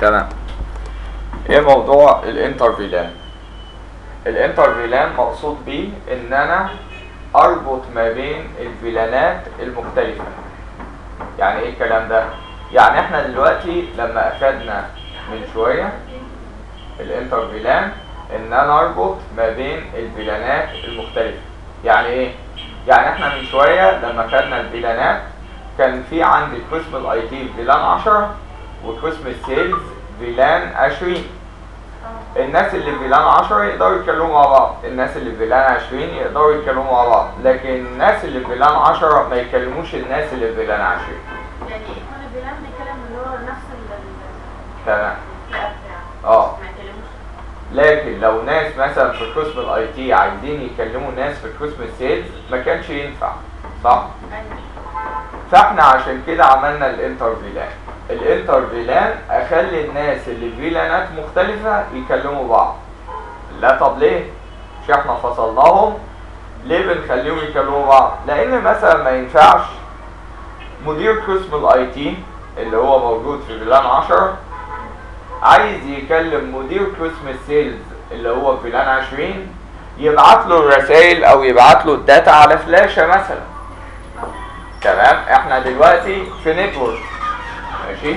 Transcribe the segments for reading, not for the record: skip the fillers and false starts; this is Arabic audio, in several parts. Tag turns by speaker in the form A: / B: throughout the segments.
A: تمام. ايه موضوع الانترفيلان؟ الانترفيلان مقصود بيه ان انا اربط ما بين الفيلانات المختلفة. يعني ايه الكلام ده؟ يعني احنا دلوقتي لما اخدنا من شوية الانترفيلان ان انا اربط ما بين الفيلانات المختلفة. يعني ايه؟ يعني احنا من شوية لما اخدنا الفيلانات كان في عندي قسم الاي تي فيلان 10 وقسم السيلز فيلان 20. الناس اللي في فيلان 10 يقدروا يتكلموا مع بعض، الناس اللي في فيلان 20 يقدروا يتكلموا مع بعض، لكن الناس اللي في فيلان 10 ما يكلموش الناس اللي في فيلان 20.
B: يعني يكون فيلان بيتكلم اللي هو نفس
A: تمام.
B: ما يكلموش.
A: لكن لو ناس مثلا في قسم الاي تي عايزين يكلموا ناس في قسم السيلز ما كانش ينفع، صح؟ فاحنا عشان كده عملنا الانترفيلان. الانترفيلان اخلي الناس اللي في فيلانات مختلفة يكلموا بعض. لا، طب ليه؟ مش احنا فصلناهم؟ ليه بنخليهم يكلموا بعض؟ لان مثلا ما ينفعش مدير قسم الاي تي اللي هو موجود في فيلان 10 عايز يكلم مدير قسم السيلز اللي هو في فيلان 20 يبعت له الرسائل او يبعت له الداتا على فلاشة مثلا. تمام. احنا دلوقتي في نتورك، ماشي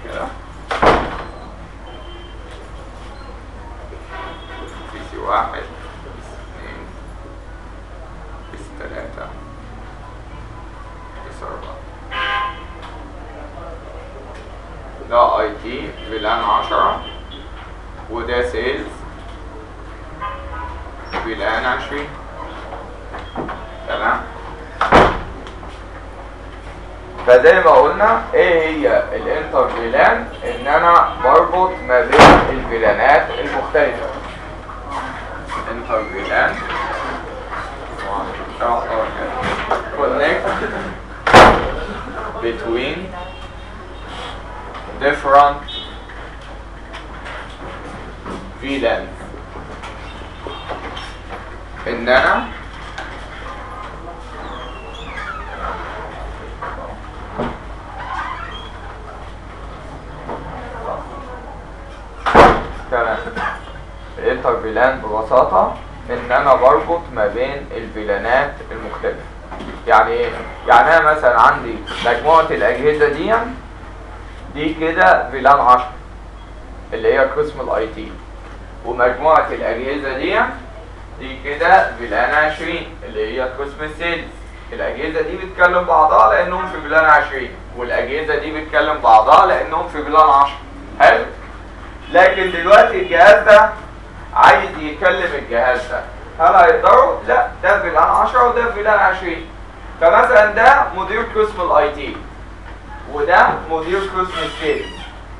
A: كده بي سي 1 بي سي 2 بي سي 3 بي سي 4. ده اي تي فيلان 10 وده سيلز فيلان 20. تمام. فزي ما قلنا ايه هي الانترفيلان؟ ان انا بربط ما بين الفيلانات المختلفة. انترفيلان connect between different VLANs. ان انا تمام. الانترفيلان ببساطة ان انا بربط ما بين الفيلانات المختلفة. يعني ايه؟ يعني انا مثلا عندي مجموعة الاجهزة دي كده فيلان 10 اللي هي قسم الاي تي، ومجموعة الاجهزة دي كده فيلان 20 اللي هي قسم السيلز. الاجهزة دي بتكلم بعضها لانهم في فيلان 20، والاجهزة دي بتكلم بعضها لانهم في فيلان 10. حلو. لكن دلوقتي الجهاز ده عايز يكلم الجهاز ده، هل هيقدروا؟ لا، ده فيلان 10 وده فيلان 20. فمثلا ده مدير قسم الاي تي وده مدير قسم السيلز،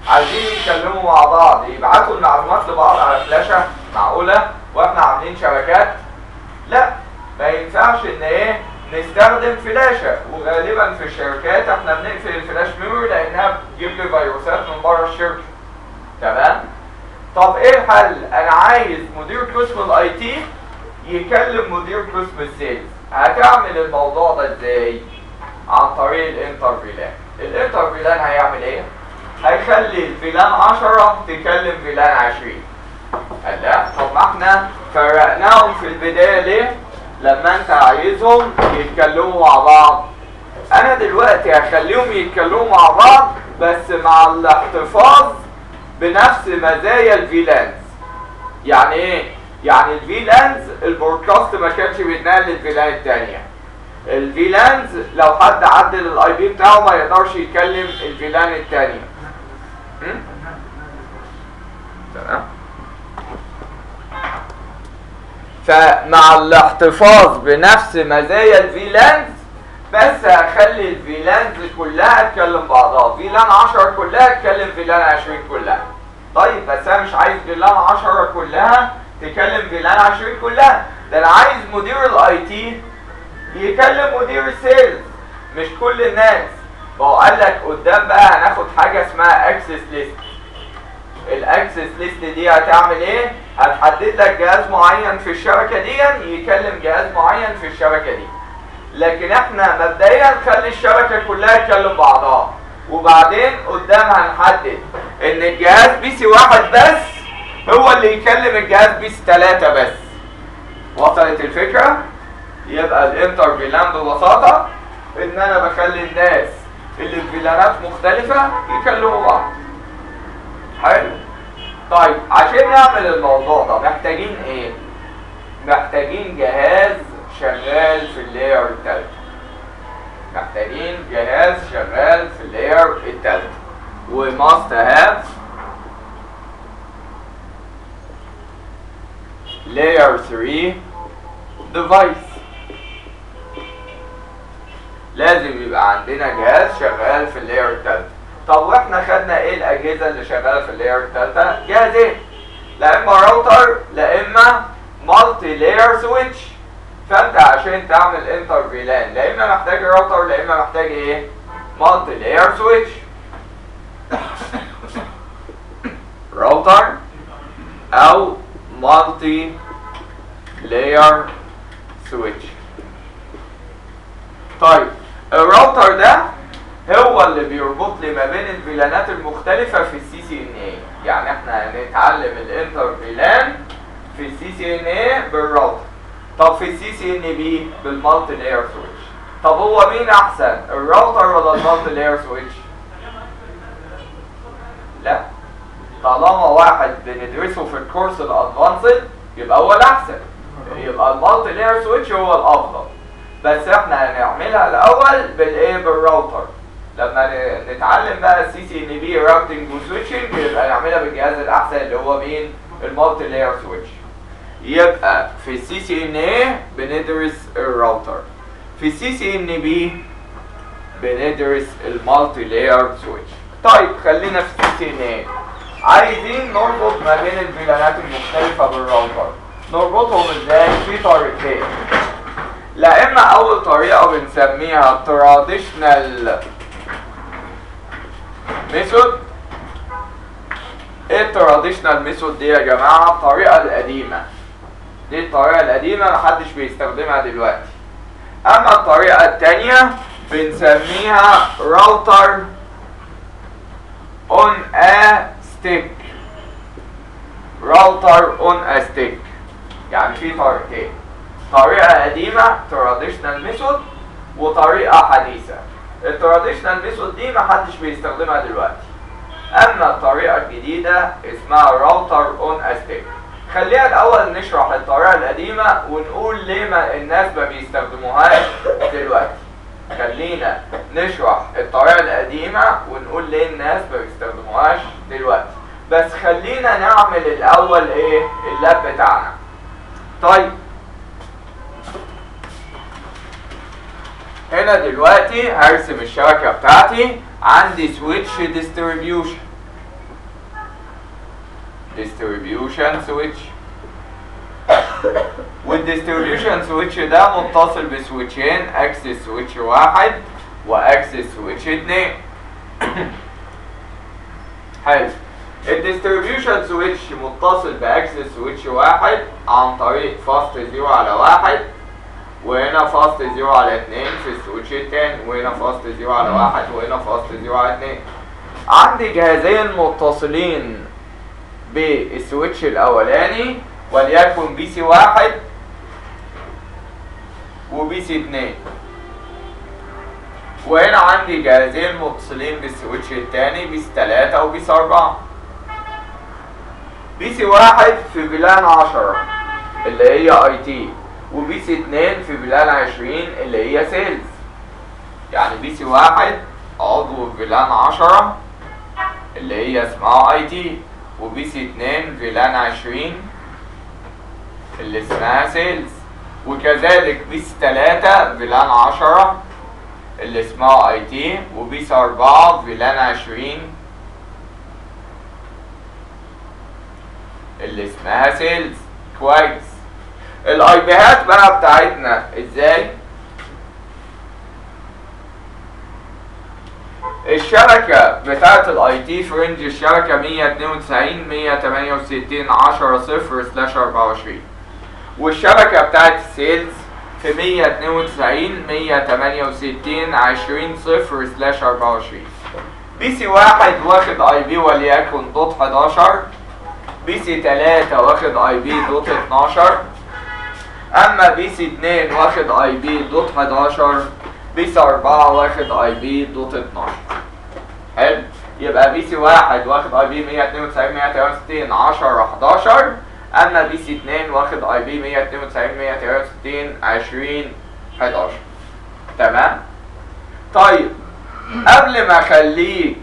A: عايزين يتكلموا مع بعض يبعتوا المعلومات لبعض على فلاشة. معقولة واحنا عاملين شبكات؟ لا، ما ينفعش ان ايه نستخدم فلاشة. وغالبا في الشركات احنا بنقفل الفلاش ميموري لانها بتجيب لي فيروسات من بره الشركة. تمام. طب ايه الحل؟ انا عايز مدير قسم الاي تي يكلم مدير قسم السيلز. هتعمل الموضوع ده ازاي؟ عن طريق الانترفيلان. الانترفيلان هيعمل ايه؟ هيخلي الفيلان 10 تكلم فيلان 20. قال لا، طب ما احنا فرقناهم في البداية ليه؟ لما انت عايزهم يتكلموا مع بعض. انا دلوقتي هخليهم يتكلموا مع بعض بس مع الاحتفاظ بنفس مزايا الفيلانز. يعني ايه؟ يعني الفيلانز البرودكاست ما كانش بيتنقل للفيلان التانية. الفيلانز لو حد عدل الاي بي بتاعه ما يقدرش يكلم الفيلان التانية. تمام. فمع الاحتفاظ بنفس مزايا الفيلانز بس هخلي الفيلانز كلها تكلم بعضها. فيلان 10 كلها تكلم فيلان 20 كلها. طيب بس انا مش عايز فيلان 10 كلها تكلم فيلان 20 كلها، ده انا عايز مدير الاي تي يكلم مدير السيلز، مش كل الناس. فهو قال لك قدام بقى هناخد حاجه اسمها اكسس ليست. الاكسس ليست دي هتعمل ايه؟ هتحدد لك جهاز معين في الشبكه دي يكلم جهاز معين في الشبكه دي. لكن احنا مبدئيا نخلي الشبكه كلها تكلم بعضها. وبعدين قدام هنحدد ان الجهاز بي سي 1 بس هو اللي يكلم الجهاز بي سي 3 بس. وصلت الفكرة؟ يبقى الانترفيلان ببساطة ان انا بخلي الناس اللي في فيلانات مختلفة يكلموا بعض. حلو؟ طيب عشان نعمل الموضوع ده محتاجين ايه؟ محتاجين جهاز شغال في اللاير التالتة. محتاجين جهاز شغال في اللاير التالتة. و must have layer 3 device. لازم يبقى عندنا جهاز شغال في اللاير التالتة. طب واحنا خدنا ايه الاجهزة اللي شغالة في اللاير التالتة؟ جهازين، لا اما راوتر لا اما مالتي لاير سويتش. فانت عشان تعمل انترفيلان لا اما محتاج راوتر لا اما محتاج ايه؟ مالتي لاير سويتش. راوتر او مالتي لاير سويتش. طيب الراوتر ده هو اللي بيربط لي ما بين الفيلانات المختلفة في السي سي ان اي. يعني احنا هنتعلم الانترفيلان في السي سي ان اي بالراوتر. طب في السي سي ان بي بالمالتي لاير سويتش. طب هو مين احسن، الراوتر ولا المالتي لاير سويتش؟ لا، طالما واحد بندرسه في الكورس الادفانسد يبقى هو الاحسن، يبقى المالتي لاير سويتش هو الافضل. بس احنا هنعملها الاول بالايه؟ بالراوتر. لما نتعلم بقى السي سي ان بي راوتنج وسويتشنج يبقى نعملها بالجهاز الاحسن اللي هو مين؟ المالتي لاير سويتش. يبقى في السي سي ان اي بندرس الراوتر، في السي سي ان بي بندرس المالتي لاير سويتش. طيب خلينا في السي سي ان اي. عايزين نربط ما بين الفيلانات المختلفة بالراوتر. نربطهم ازاي؟ في طريقتين. لا اما اول طريقة بنسميها traditional ميثود. ايه التراديشنال ميثود دي يا جماعة؟ الطريقة القديمة. دي الطريقة القديمة محدش بيستخدمها دلوقتي. اما الطريقة التانية بنسميها راوتر on a stick. راوتر on a stick. يعني في طريقتين، طريقة قديمة traditional ميثود وطريقة حديثة. التراديشنال ميثود دي محدش بيستخدمها دلوقتي. اما الطريقة الجديدة اسمها راوتر اون ستيك. خلينا الاول نشرح الطريقة القديمة ونقول ليه ما الناس ما بيستخدموهاش دلوقتي. خلينا نشرح الطريقة القديمة ونقول ليه الناس ما بيستخدموهاش دلوقتي. بس خلينا نعمل الاول ايه؟ اللاب بتاعنا. طيب هنا دلوقتي هرسم الشبكة بتاعتي. عندي سويتش ديستريبيوشن سويتش، والديستريبيوشن سويتش ده متصل بسويتشين، اكسس سويتش 1 واكسس سويتش 2. حلو. الديستريبيوشن سويتش متصل باكسس سويتش 1 عن طريق فاست 0 على 1، وهنا فاست 0 على 2 في السويتش التاني، وهنا فاست 0 على 1 وهنا فاست 0 على 2. عندي جهازين متصلين بالسويتش الاولاني وليكن بي سي 1 وبي سي 2، وهنا عندي جهازين متصلين بالسويتش التاني بي سي 3 وبي سي 4. بي سي 1 في فيلان 10 اللي هي اي تي، وبي سي 2 في فيلان 20 اللي هي سيلز. يعني بي سي 1 عضو فيلان 10 اللي هي اسمها اي تي، وبي سي 2 فيلان 20 اللي اسمها سيلز، وكذلك بي سي 3 فيلان 10 اللي اسمها اي تي، وبي سي 4 فيلان 20 اللي اسمها سيلز. كويس. الاي بيهات بقى بتاعتنا ازاي؟ الشبكة بتاعت الاي تي في رينج الشبكة 192 168 10 0/24، والشبكة بتاعت السيلز في 192 168 20 0/24. بي سي 1 واخد اي بي وليكن دوت 11، بي سي 3 واخد اي بي دوت 12، اما بي سي 2 واخد اي بي دوت 11، بي سي 4 واخد اي بي دوت 12. حلو، يبقى بي سي 1 واخد اي بي 192 168 10 11، اما بي سي 2 واخد اي بي 192 168 20 11. تمام. طيب قبل ما اخليك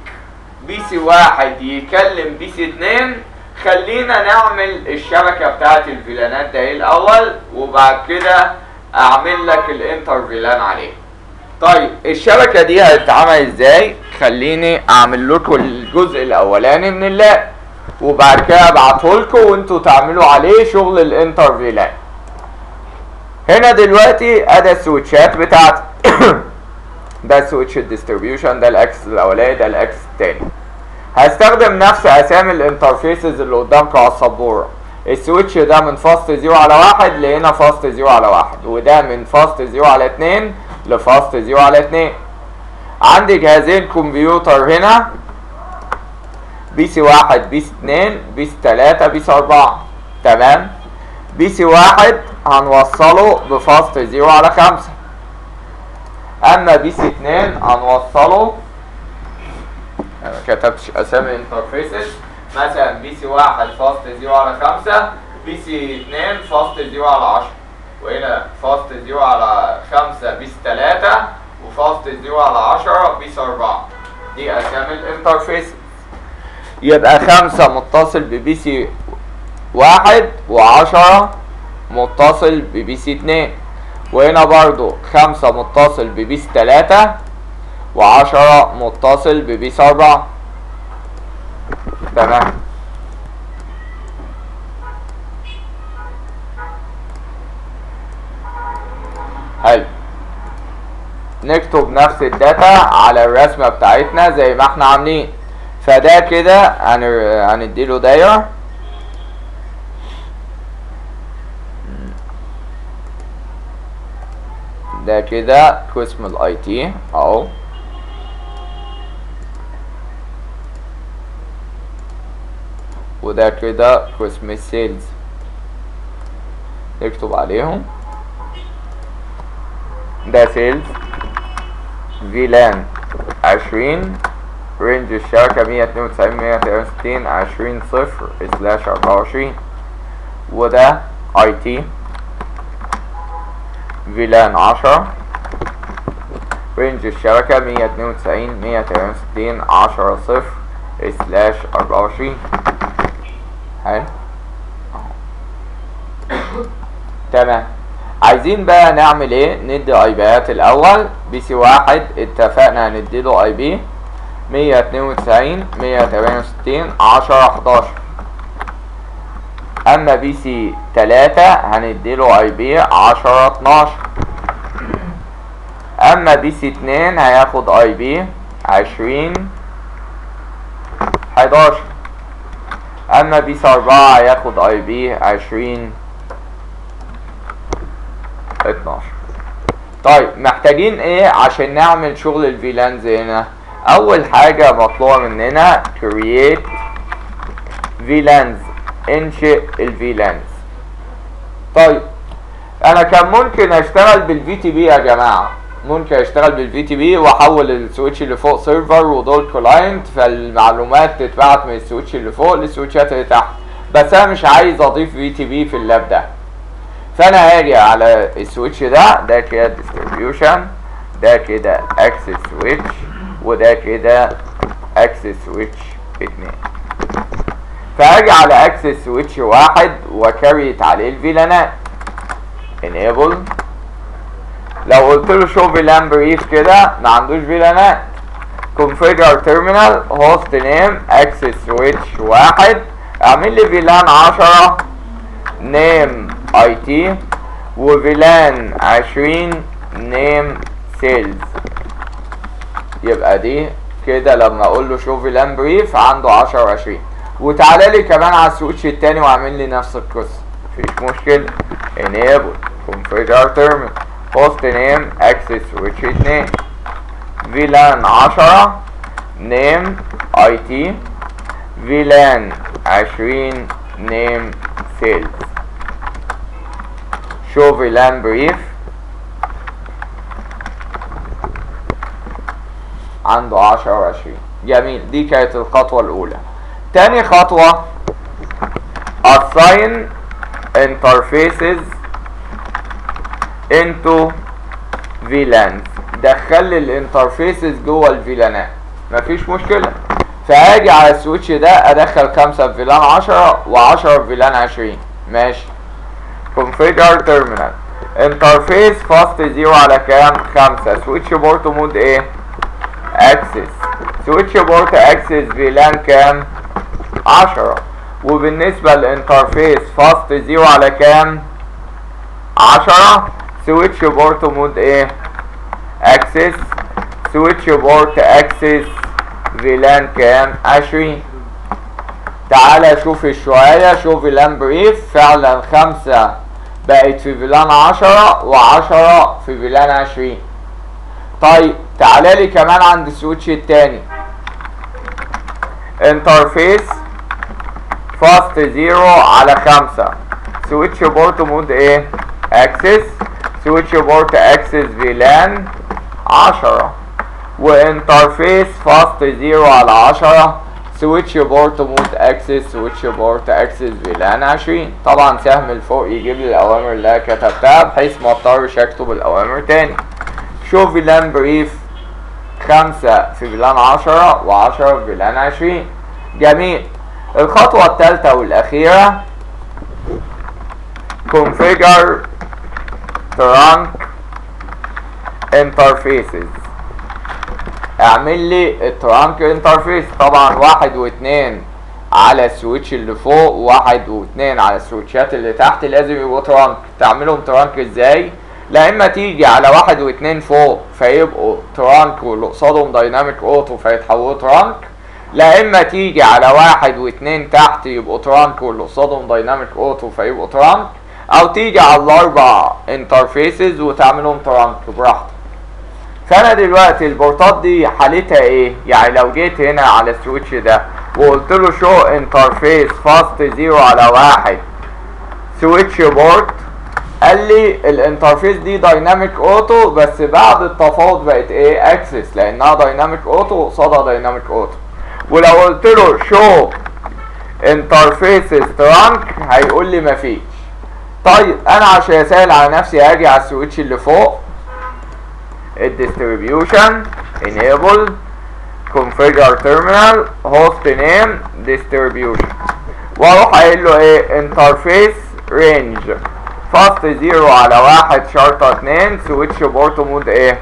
A: بي سي 1 يكلم بي سي 2 خلينا نعمل الشبكة بتاعت الفيلانات ده الاول، وبعد كده اعمل لك الانترفيلان عليه. طيب الشبكة دي هتتعمل ازاي؟ خليني اعمل لكم الجزء الاولاني من اللاب، وبعد كده ابعته لكم وانتوا تعملوا عليه شغل الانترفيلان. هنا دلوقتي ادي السويتشات بتاعتي. ده سويتش الديستريبيوشن، ده الاكس الاولاني، ده الاكس التاني. هستخدم نفس اسامي الانترفيسز اللي قدامكم على السبوره. السويتش ده من فاست 0 على 1 لهنا فاست 0 على 1، وده من فاست 0 على 2 لفاست 0 على 2. عندي جهازين كمبيوتر هنا، بي سي 1 بي سي 2 بي سي 3 بي سي 4. تمام. بي سي 1 هنوصله بفاست 0 على 5، اما بي سي 2 هنوصله، انا ما كتبتش اسامي انترفيسز، مثلا بي سي 1 فاست 0 على 5، بي سي 2 فاست 0 على 10، وهنا فاست 0 على 5 بي سي 3، وفاست 0 على 10 بي سي 4. دي اسامي الانترفيسز. يبقى 5 متصل ببي سي 1 و10 متصل ببي سي 2، وهنا برضو 5 متصل ببي سي 3 و10 متصل ببي سي 4. تمام. حلو، نكتب نفس الداتا على الرسمة بتاعتنا زي ما احنا عاملين. فده كده هنديله دايرة، ده كده قسم الاي تي اهو، وده كده قسم السيلز. نكتب عليهم ده سيلز فيلان 20 رينج الشبكة 192 168 20 صفر سلاش 24، وده اي تي فيلان 10 رينج الشبكة 192 168 10 صفر سلاش 24. حلو. تمام. عايزين بقى نعمل ايه؟ ندي اي بيات الاول. بي سي 1 اتفقنا هنديله اي بي 192 168 10 11، اما بي سي 3 هنديله اي بي 10 12، اما بي سي 2 هياخد اي بي 20 11، اما بي سي 4 هياخد اي بي 20 12. طيب محتاجين ايه عشان نعمل شغل الفيلانز هنا؟ اول حاجة مطلوبة مننا create VLANs، انشئ الفيلانز. طيب انا كان ممكن اشتغل بالفي تي بي يا جماعة، ممكن اشتغل بالفي تي بي واحول السويتش اللي فوق سيرفر ودول كلاينت، فالمعلومات تتبعت من السويتش اللي فوق للسويتشات اللي تحت. بس انا مش عايز اضيف في تي بي في اللاب ده، فانا هاجي على السويتش ده كده ديستريبيوشن، ده كده اكسس سويتش، وده كده اكسس سويتش 2. فهاجي على اكسس سويتش 1 وكريت عليه الفيلانات enable. لو قلت له شو فيلان بريف كده ما عندوش فيلانات. configure terminal host name access switch 1، اعمل لي فيلان 10 name IT، وفيلان 20 name sales. يبقى دي كده لما اقول له شو فيلان بريف عنده 10 و20. وتعالى لي كمان على السويتش التاني واعمل لي نفس القصه، مفيش مشكله. enable configure terminal host name access switch 2 فيلان 10 نيم اي تي فيلان 20 نيم سيلز شو فيلان بريف عنده 10 و20. جميل، دي كانت الخطوة الأولى. تاني خطوة assign interfaces into VLANs. دخل الانترفيسز جوه الفيلانات، مفيش مشكلة. فهاجي على السويتش ده ادخل 5 في فيلان 10 و10 في فيلان 20. ماشي. configure terminal interface fast 0 على كام؟ 5. سويتش بورت مود ايه؟ اكسس. سويتش بورت اكسس فيلان كام؟ 10. وبالنسبة للانترفيس فاست 0 على كام؟ 10. سويتش بورت مود ايه؟ اكسس. سويتش بورت اكسس فيلان كام؟ 20. تعالى شوف الشوية، شوف فيلان بريف فعلا 5 بقت في فيلان 10 و10 في فيلان 20. طيب تعالى لي كمان عند السويتش التاني انترفيس فاست 0 على 5. سويتش بورت مود ايه؟ اكسس. سويتش بورت اكسس فيلان 10. وانترفيس فاست 0 على 10. سويتش بورت مود اكسس. سويتش بورت اكسس فيلان 20. طبعا سهم الفوق يجيب لي الاوامر اللي انا كتبتها بحيث ما اضطرش اكتب الاوامر تاني. شوف فيلان بريف 5 في فيلان 10 و10 في فيلان 20. جميل. الخطوة الثالثة والأخيرة configure trunk interfaces. اعمل لي الترانك انترفيس. طبعا 1 و2 على السويتش اللي فوق، 1 و2 على السويتشات اللي تحت لازم يبقوا ترانك. تعملهم ترانك ازاي؟ لا اما تيجي على 1 و2 فوق فيبقوا ترانك واللي قصادهم دايناميك اوتو فيتحولوا ترانك، لا اما تيجي على 1 و2 تحت يبقوا ترانك واللي قصادهم دايناميك اوتو فيبقوا ترانك، او تيجي على الاربع انترفيسز وتعملهم ترانك براحتك. فانا دلوقتي البورتات دي حالتها ايه؟ يعني لو جيت هنا على السويتش ده وقلت له شو انترفيس فاست 0 على 1 سويتش بورت، قال لي الانترفيس دي دايناميك اوتو بس بعد التفاوض بقت ايه؟ اكسس، لانها دايناميك اوتو قصادها دايناميك اوتو. ولو قلت له شو انترفيسز ترانك هيقول لي مفيش. طيب انا عشان اسهل على نفسي هاجي على السويتش اللي فوق الديستريبيوشن enable configure terminal host name distribution واروح قايل له ايه؟ انترفيس رينج فاست 0 على 1 شرطة 2 سويتش بورت مود ايه؟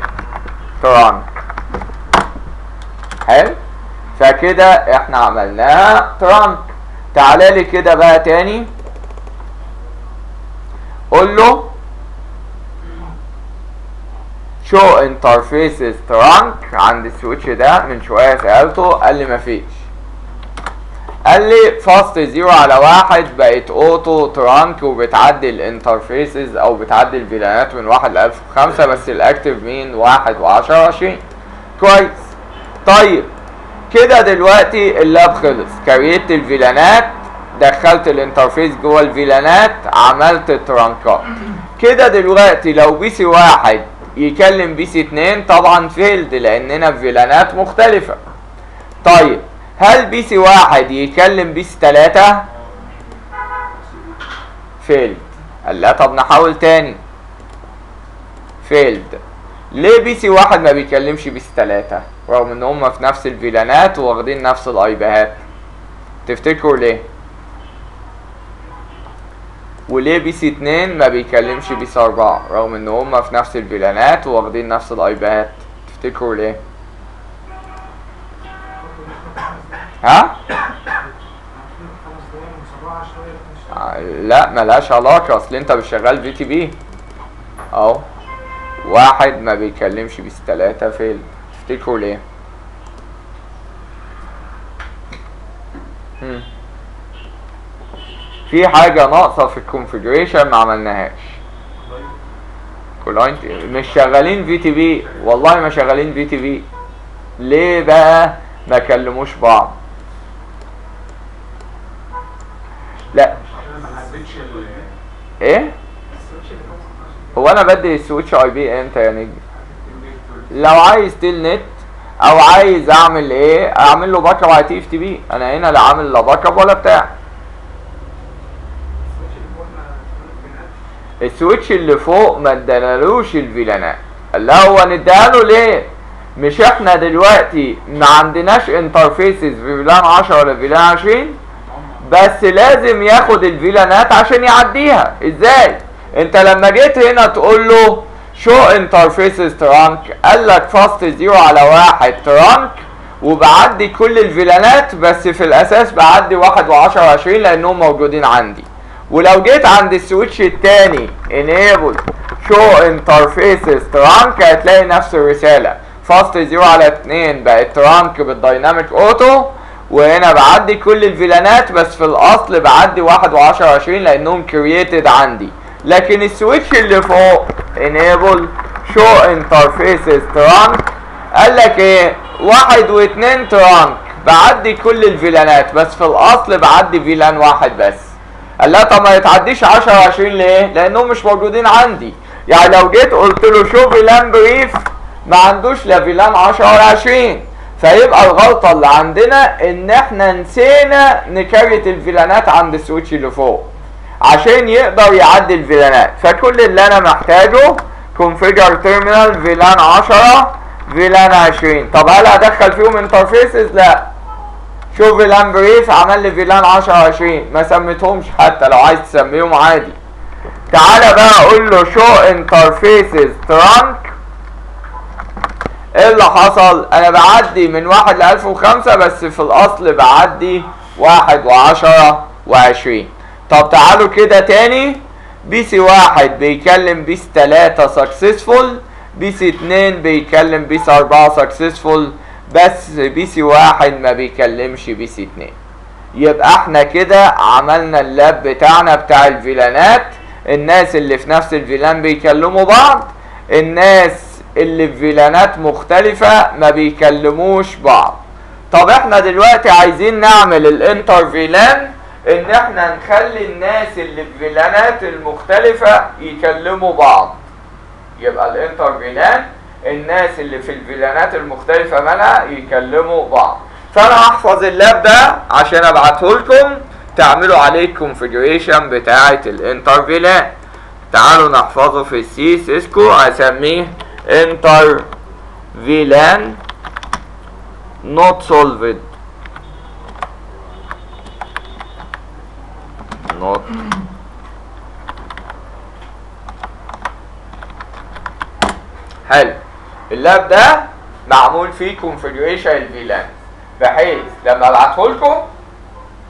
A: ترانك. حلو. فكده احنا عملناها ترانك. تعالى لي كده بقى تاني قول له شو انترفيسز ترانك عند السويتش ده. من شويه سالته قال لي مفيش. قال لي فاست 0 على 1 بقت اوتو ترانك وبتعدي الانترفيسز او بتعدي الفيلانات من 1 ل 1005 بس الاكتف مين؟ 1 و10 و20. كويس. طيب كده دلوقتي اللاب خلص. كريت الفيلانات، دخلت الانترفيس جوه الفيلانات، عملت الترانكات. كده دلوقتي لو بي سي 1 يكلم بي سي 2 طبعا فيلد لاننا في فيلانات مختلفة. طيب هل بي سي 1 يكلم بي سي 3؟ فيلد. قال لا طب نحاول تاني. فيلد. ليه بي سي 1 ما بيكلمش بي سي 3؟ رغم ان هم في نفس الفيلانات واخدين نفس الايبيهات. تفتكروا ليه؟ وليه بي سي 2 ما بيكلمش بي سي 4 رغم ان هم في نفس الفيلانات واخدين نفس الايبيهات؟ تفتكروا ليه؟ ها؟ لا ملهاش علاقة، اصل انت مش شغال في تي بي اهو. 1 ما بيكلمش بي سي 3 فيل. تفتكروا ليه؟ في حاجة ناقصة في الكونفيجريشن ما عملناهاش. كلاينت مش شغالين في تي بي، والله ما شغالين في تي بي. ليه بقى؟ ما كلموش بعض. لا ايه هو انا بدي السويتش اي بي امتى يا نجم؟ لو عايز تيل نت او عايز اعمل ايه، اعمل له باك اب على تي اف تي بي. انا هنا لا عامل لا باك اب ولا بتاع. السويتش اللي فوق ما ادالوش الفيلانات. لا هو نداله ليه؟ مش احنا دلوقتي ما عندناش انترفيسز في فيلان 10 ولا فيلان 20، بس لازم ياخد الفيلانات عشان يعديها. ازاي؟ انت لما جيت هنا تقول له شو انترفيسز ترانك، قال لك فاست 0 على 1 ترانك، وبعدي كل الفيلانات، بس في الاساس بعدي 1 و10 و20 لانهم موجودين عندي. ولو جيت عند السويتش التاني enable show interfaces trunk هتلاقي نفس الرسالة، فاست 0 على 2 بقت ترانك بالدايناميك اوتو، وهنا بعدي كل الفيلانات، بس في الاصل بعدي 1 و10 و20 لانهم created عندي. لكن السويتش اللي فوق enable show interfaces trunk قال لك ايه؟ 1 و2 ترانك بعدي كل الفيلانات، بس في الاصل بعدي فيلان واحد بس. قال لا طب ما يتعديش 10 و20 ليه؟ لانهم مش موجودين عندي. يعني لو جيت قلت له شو فيلان بريف ما عندوش لا فيلان 10 ولا 20. فيبقى الغلطه اللي عندنا ان احنا نسينا نكريت الفيلانات عند السويتش اللي فوق عشان يقدر يعدي الفيلانات. فكل اللي انا محتاجه configure terminal فيلان 10 فيلان 20. طب هل هدخل فيهم انترفيسز؟ لا. شوف فيلان بريف عمل لي فيلان 10 20 ما سميتهمش، حتى لو عايز تسميهم عادي. تعالى بقى اقول له شو انترفيسز ترانك. ايه اللي حصل؟ انا بعدي من 1 ل 1005 بس في الاصل بعدي 1 و10 و20. طب تعالوا كده تاني، بي سي 1 بيكلم بي سي 3 سكسسفول، بي سي 2 بيكلم بي سي 4 سكسسفول، بس بي سي 1 ما بيكلمش بي سي 2. يبقى احنا كده عملنا اللاب بتاعنا بتاع الفيلانات. الناس اللي في نفس الفيلان بيكلموا بعض، الناس اللي في فيلانات مختلفة ما بيكلموش بعض. طب احنا دلوقتي عايزين نعمل الانتر فيلان ان احنا نخلي الناس اللي في فيلانات المختلفة يكلموا بعض. يبقى الانتر فيلان الناس اللي في الفيلانات المختلفة مالها يكلموا بعض. فانا هحفظ اللاب ده عشان ابعته لكم تعملوا عليه الكونفيجريشن بتاعة الانتر فيلان. تعالوا نحفظه في السي سيسكو، هسميه انتر فيلان not solved not حلو. اللاب ده معمول فيه كونفيجريشن الفيلان بحيث لما ابعته لكم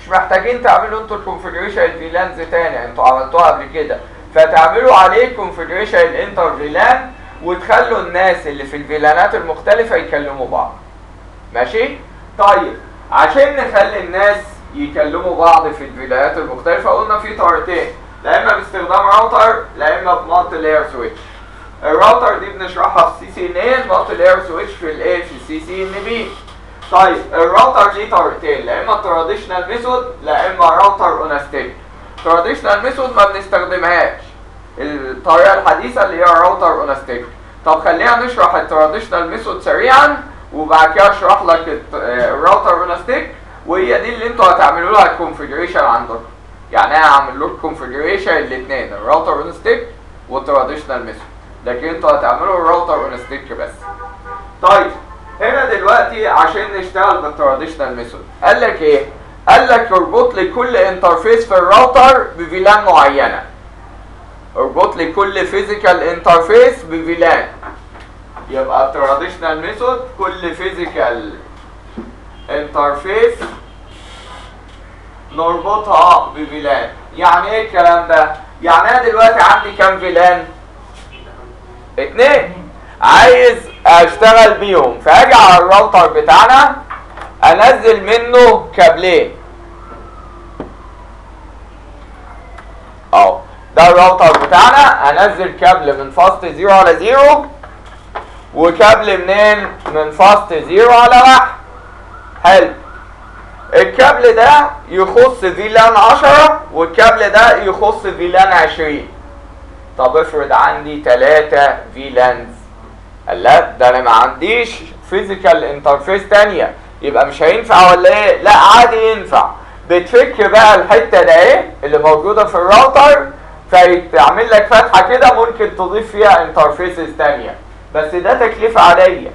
A: مش محتاجين تعملوا انتوا الكونفيجريشن الفيلانز تاني، انتوا عملتوها قبل كده، فتعملوا عليه كونفيجريشن الانتر فيلان وتخلوا الناس اللي في الفيلانات المختلفة يكلموا بعض. ماشي؟ طيب عشان نخلي الناس يكلموا بعض في الفيلانات المختلفة قلنا في طريقتين، لا اما باستخدام راوتر لا اما بمالتي لاير سويتش. الراوتر دي بنشرحها في CCNA، المالتي لاير سويتش في الايه في CCNB. طيب الراوتر ليه طريقتين، لا اما تراديشنال ميثود لا اما راوتر اون ستيك. تراديشنال ميثود ما بنستخدمهاش، الطريقه الحديثه اللي هي راوتر اون ستيك. طب خلينا نشرح التراديشنال ميثود سريعا وبعد كده اشرح لك الراوتر اون ستيك، وهي دي اللي انتوا هتعملوا لها الكونفيجريشن عندكم. يعني انا هعمل لكم كونفيجريشن الاثنين، الراوتر اون ستيك والتراديشنال ميثود، لكن انتوا هتعملوا الراوتر اون ستيك بس. طيب هنا دلوقتي عشان نشتغل بالتراديشنال ميثود قال لك ايه؟ قال لك اربط لي كل انترفيس في الراوتر بفيلان معينه. اربط لي كل فيزيكال انترفيس بفيلان. يبقى التراديشنال ميثود كل فيزيكال انترفيس نربطها بفيلان. يعني ايه الكلام ده؟ يعني انا دلوقتي عندي كام فيلان؟ 2 عايز اشتغل بيهم، فاجي على الراوتر بتاعنا انزل منه كابلين. اهو ده الراوتر بتاعنا، انزل كابل من فاست 0 على 0 وكابل منين؟ من فاست 0 على 1. حلو. الكابل ده يخص فيلان 10 والكابل ده يخص فيلان 20. طب افرض عندي 3 فيلانز. لا ده انا ما عنديش فيزيكال انترفيس تانية، يبقى مش هينفع ولا ايه؟ لا عادي ينفع. بتفك بقى الحته ده ايه اللي موجوده في الراوتر، فيتعمل لك فتحه كده ممكن تضيف فيها انترفيسز تانية، بس ده تكلفه عاديه.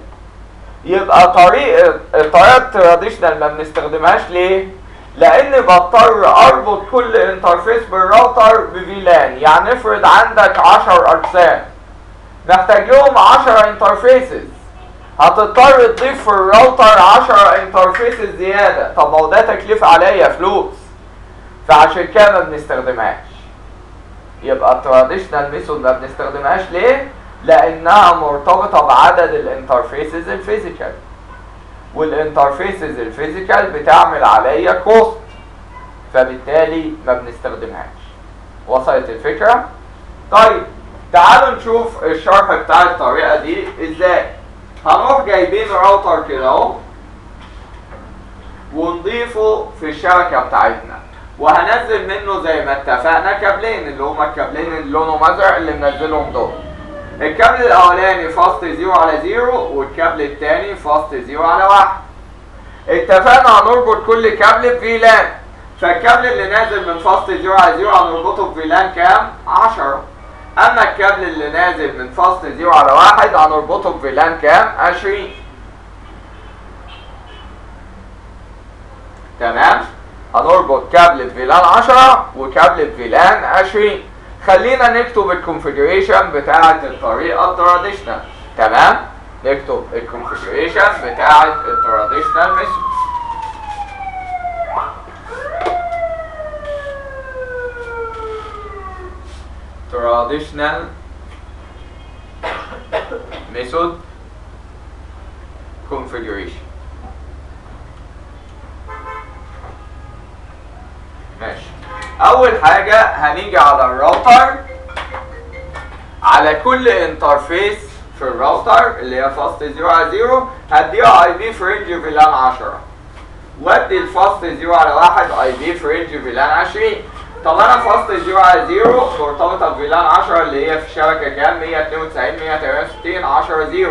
A: يبقى الطريقه التراديشنال ما بنستخدمهاش ليه؟ لان بضطر اربط كل انترفيس بالراوتر بفيلان. يعني افرض عندك 10 اجسام محتاج لهم 10 انترفيسز، هتضطر تضيف في الراوتر 10 انترفيسز زياده. طب ما هو ده تكلفه عليا فلوس، فعشان كده ما بنستخدمهاش. يبقى التراديشنال ميثود ما بنستخدمهاش ليه؟ لانها مرتبطه بعدد الانترفيسز الفيزيكال، والانترفيسز الفيزيكال بتعمل عليا كوست، فبالتالي ما بنستخدمهاش. وصلت الفكره؟ طيب تعالوا نشوف الشرح بتاع الطريقه دي ازاي. هنروح جايبين راوتر كده اهو ونضيفه في الشبكه بتاعتنا، وهنزل منه زي ما اتفقنا كابلين اللي هما الكابلين اللي لونهم ازرق اللي منزلهم دول. الكابل الاولاني فاست 0 على 0 والكابل الثاني فاست 0 على 1. اتفقنا هنربط كل كابل بفيلان، فالكابل اللي نازل من فاست 0 على 0 هنربطه بفيلان كام؟ 10. اما الكابل اللي نازل من فاست 0 على 1 هنربطه بفيلان كام؟ 20. تمام؟ هنربط كابل بفيلان 10 وكابل بفيلان 20. خلينا نكتب الكونفيجريشن بتاعه الطريقه التراديشنال. تمام؟ نكتب الكونفيجريشن بتاعه التراديشنال ميثود. traditional method configuration. ماشي. اول حاجه هنيجي على الراوتر، على كل انترفيس في الراوتر اللي هي فاست 0 على 0 هديها اي بي في رينج فيلان 10، وادي الفاست 0 على 1 اي بي في رينج فيلان 20. طب انا فاست 0 على 0 مرتبطه بفيلان 10 اللي هي في الشبكه كام؟ 192 168 10 0،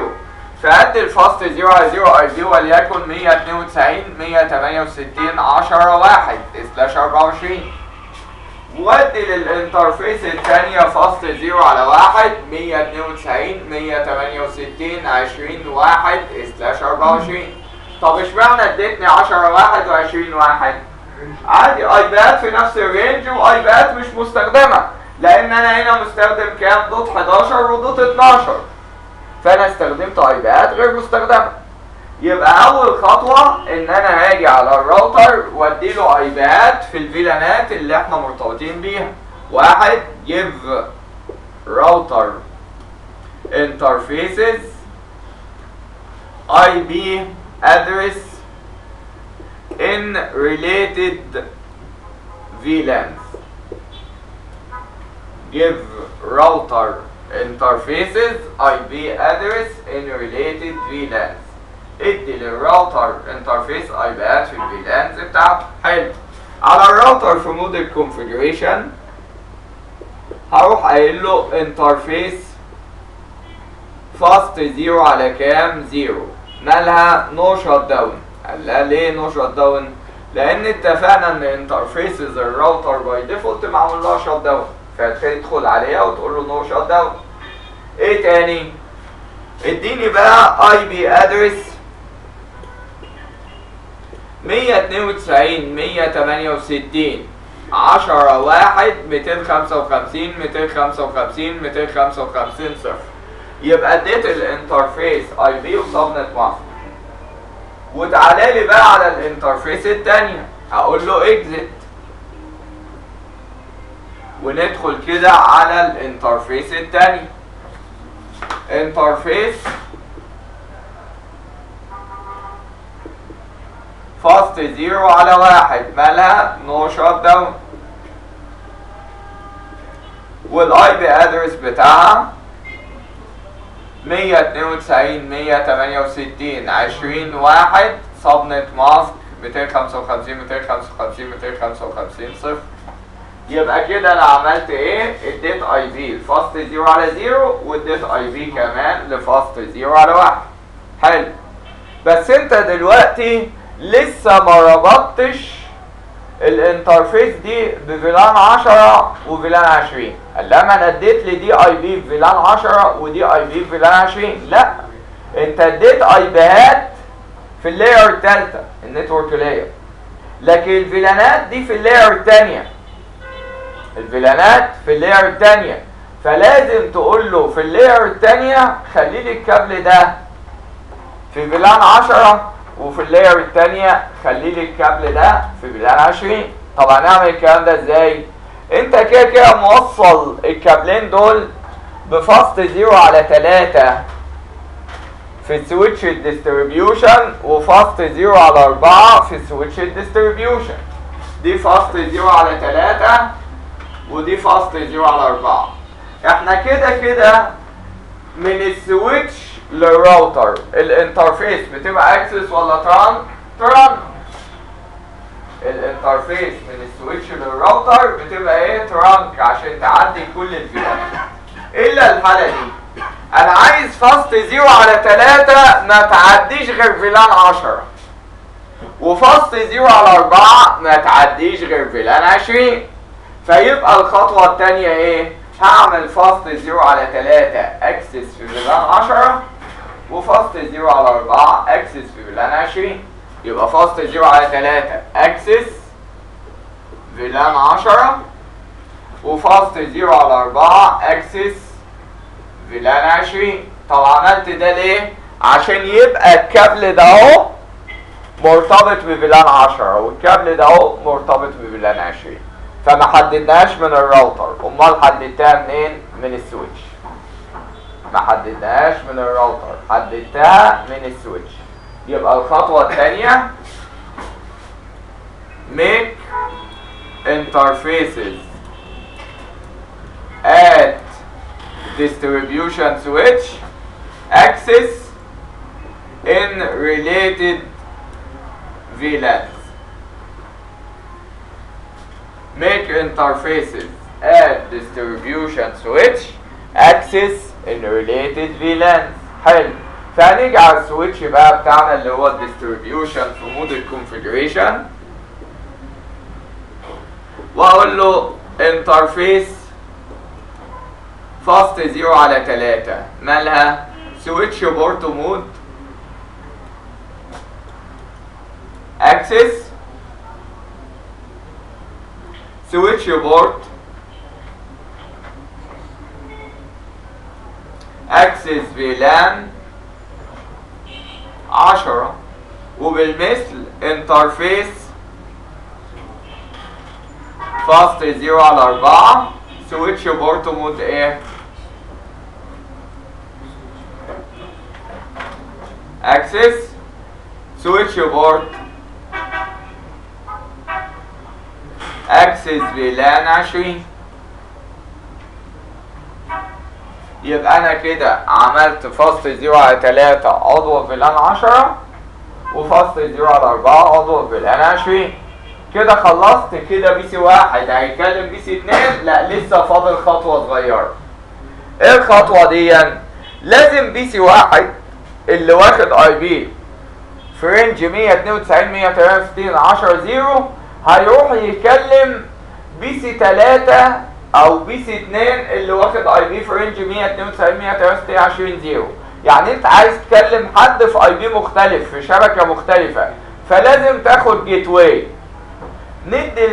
A: فادي الفاست 0 على 0 اي بي وليكن 192 168 10 1 سلاش 24. ودي للانترفيس الثانيه فاست 0 على 1 192 168 20 1 سلاش 24. طب اشمعنى اديتني 10 1 و20 1؟ عادي اي بيات في نفس الرينج واي بيات مش مستخدمه، لان انا هنا مستخدم كام؟ دوت 11 ودوت 12، فانا استخدمت اي بيات غير مستخدمه. يبقى اول خطوه ان انا هاجي على الراوتر واديله اي بيات في الفيلانات اللي احنا مرتبطين بيها. واحد give router interfaces IP address in related VLANs. Give router interfaces IP address in related VLANs. ادي للراوتر انترفيس اي بيات في الفيلانز بتاعته. حلو. على الراوتر في مود الكونفيجريشن هروح قايل له انترفيس فاست 0 على كام؟ 0. مالها؟ نو شات داون. قال لها ليه نو شات داون؟ لان اتفقنا ان انترفيسز الراوتر باي ديفولت معمول لها شات داون، فتدخل عليها وتقول له نو شات داون. ايه تاني؟ اديني بقى اي بي ادرس 192 168 10 1 255 255 255 0. يبقى اديت الانترفيس اي بي وسبنت ماسك. وتعالى لي بقى على الانترفيس الثانيه هقول له اكزيت، وندخل كده على الانترفيس الثانيه. انترفيس فاست 0 على 1 مالها؟ نو شات داون. والاي بي ادرس بتاعها 192 168 20 1 سبنت ماسك 255 255 255 صفر. يبقى كده انا عملت ايه؟ اديت اي بي لفاست 0 على 0 واديت اي بي كمان لفاست 0 على 1. حلو. بس انت دلوقتي لسه ما ربطتش الانترفيس دي بفيلان 10 وفيلان 20. لما انا اديت لي دي اي بي بفيلان 10 ودي اي بي بفيلان 20، لا، انت اديت اي بيات في اللاير الثالثه النتورك لاير، لكن الفيلانات دي في اللاير الثانيه. الفيلانات في اللاير الثانيه، فلازم تقول له في اللاير الثانيه خلي لي الكابل ده في فيلان 10، وفي اللاير الثانيه خلي لي الكابل ده في فيلان 20. طب هنعمل الكلام ده ازاي؟ انت كده كده موصل الكابلين دول بفاست 0 على 3 في سويتش الديستريبيوشن، وفاست 0 على 4 في سويتش الديستريبيوشن. دي فاست 0 على 3 ودي فاست 0 على 4. احنا كده من السويتش للراوتر الانترفيس بتبقى اكسس ولا تران. الانترفيس من السويتش للراوتر بتبقى ايه؟ ترانك، عشان تعدي كل الفيلان. الا الحاله دي، انا عايز فاست 0 على 3 ما تعديش غير فيلان 10، وفاست 0 على 4 ما تعديش غير فيلان 20. فيبقى الخطوه الثانيه ايه؟ هعمل فاست 0 على 3 اكسس في فيلان 10، وفاست 0 على 4 اكسس في فيلان 20. يبقى فاست 0 على 3 اكسس فيلان 10، وفاست 0 على 4 اكسس فيلان 20. طب عملت ده ليه؟ عشان يبقى الكابل ده اهو مرتبط بفيلان 10، والكابل ده اهو مرتبط بفيلان 20. فما حددناهاش من الراوتر، امال حددتها منين؟ من السويتش. ما حددناهاش من الراوتر، حددتها من السويتش. يبقى الخطوة الثانية make interfaces at distribution switch access in related VLANs. Make interfaces at distribution switch access in related VLANs. حلو. فهنيجي على السويتش بقى بتاعنا اللي هو الديستريبيوشن في مود الكونفيجريشن، واقول له انترفيس فاست 0 على 3 مالها؟ سويتش بورت مود اكسس سويتش بورت اكسس فيلان 10، وبالمثل انترفيس فاست 0 على 4 سويتش بورت مود ايه؟ اكسس سويتش بورت اكسس فيلان 20. يبقى انا كده عملت فاست 0 على 3 عضو فيلان 10، وفاست 0 على 4 عضو فيلان 20. كده خلصت. كده بي سي 1 هيكلم بي سي 2. لا، لسه فاضل خطوه صغيره. ايه الخطوه دي؟ لازم بي سي 1 اللي واخد اي بي في رينج 192 168 10 0 هيروح يكلم بي سي 3 او بي سي 2 اللي واخد اي بي في رينج 192 168 20 0. يعني انت عايز تكلم حد في اي بي مختلف في شبكه مختلفه، فلازم تاخد جيت واي. ندي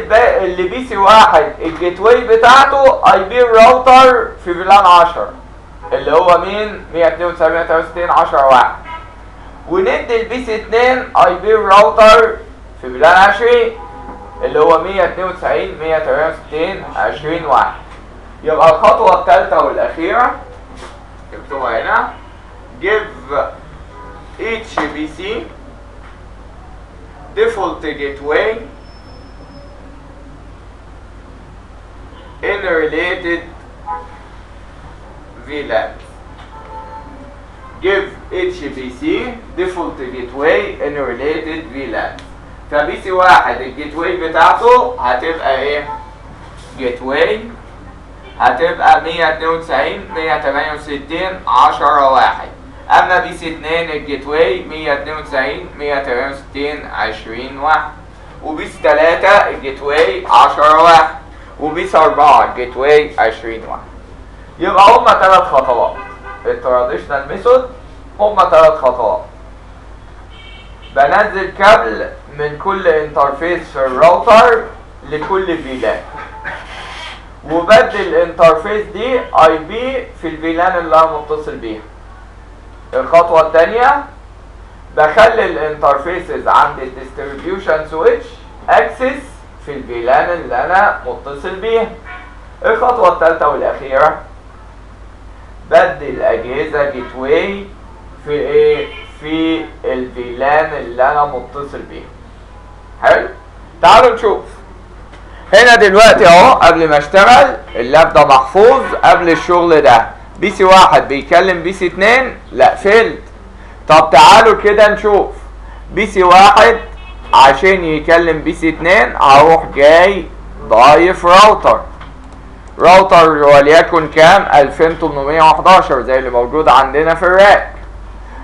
A: اللي بي سي 1 الجيت واي بتاعته اي بي الراوتر في فيلان 10 اللي هو مين؟ 192 168 10 1، وندي البي سي 2 اي بي الراوتر في فيلان 20 اللي هو 192 168 20 1. يبقى الخطوه الثالثه والاخيره اكتبها هنا: give each PC default gateway in related VLANs. Give HPC default gateway in related VLANs. فبي سي واحد الجيت واي بتاعته هتبقى ايه؟ جيت واي هتبقى 192 168 10 واحد. اما بي سي 2 الجيت واي 192 168 20 واحد. وبي سي 3 الجيت واي 10 واحد. وبي سي 4 الجيت واي 20 واحد. يبقى هما 3 خطوات. التراديشنال ميثود هما 3 خطوات. بنزل كابل من كل انترفيس في الراوتر لكل فيلان، وبدل الانترفيس دي اي بي في الفيلان اللي انا متصل بيها. الخطوه الثانيه بخلي الانترفيسز عند الديستريبيوشن سويتش اكسس في الفيلان اللي انا متصل بيها. الخطوه الثالثه والاخيره بدل اجهزه جيت واي في ايه؟ في الفيلان اللي انا متصل بيها. حلو، تعالوا نشوف هنا دلوقتي اهو. قبل ما اشتغل اللاب ده محفوظ قبل الشغل ده. بي سي واحد بيكلم بي سي 2 لا فيلد. طب تعالوا كده نشوف بي سي واحد عشان يكلم بي سي 2 هروح جاي ضايف راوتر وليكن كام 2811 زي اللي موجود عندنا في الراك.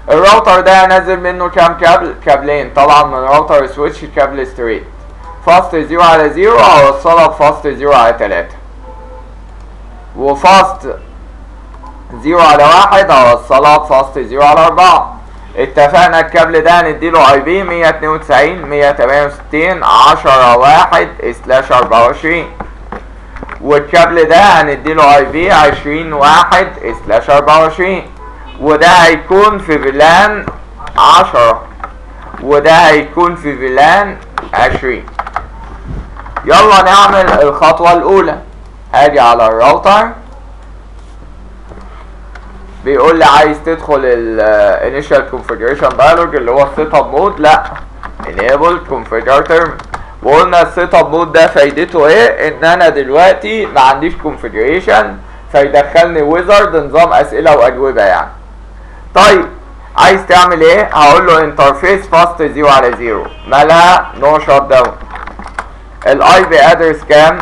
A: الراوتر ده نازل منه كام كابل؟ كابلين طبعا من راوتر سويتش كابل ستريت. فاست 0 على 0 هوصلها بفاست 0 على 3 وفاست 0 على 1 هوصلها بفاست 0 على 4. اتفقنا الكابل ده هنديله اي بي 192 168 10 1 سلاش 24 والكابل ده هنديله اي بي 20 1 سلاش 24 وده هيكون في فيلان 10 وده هيكون في فيلان 20. يلا نعمل الخطوة الأولى. هاجي على الراوتر بيقول لي عايز تدخل ال initial configuration dialog اللي هو السيت اب مود. لا enable configure terminal. وقلنا السيت اب مود ده فايدته ايه؟ ان انا دلوقتي ما عنديش configuration فيدخلني ويزرد نظام اسئلة واجوبة يعني. طيب عايز تعمل ايه؟ هقول له انترفيس فاست 0 على 0 مالها نو شات داون. الاي بي ادرس كام؟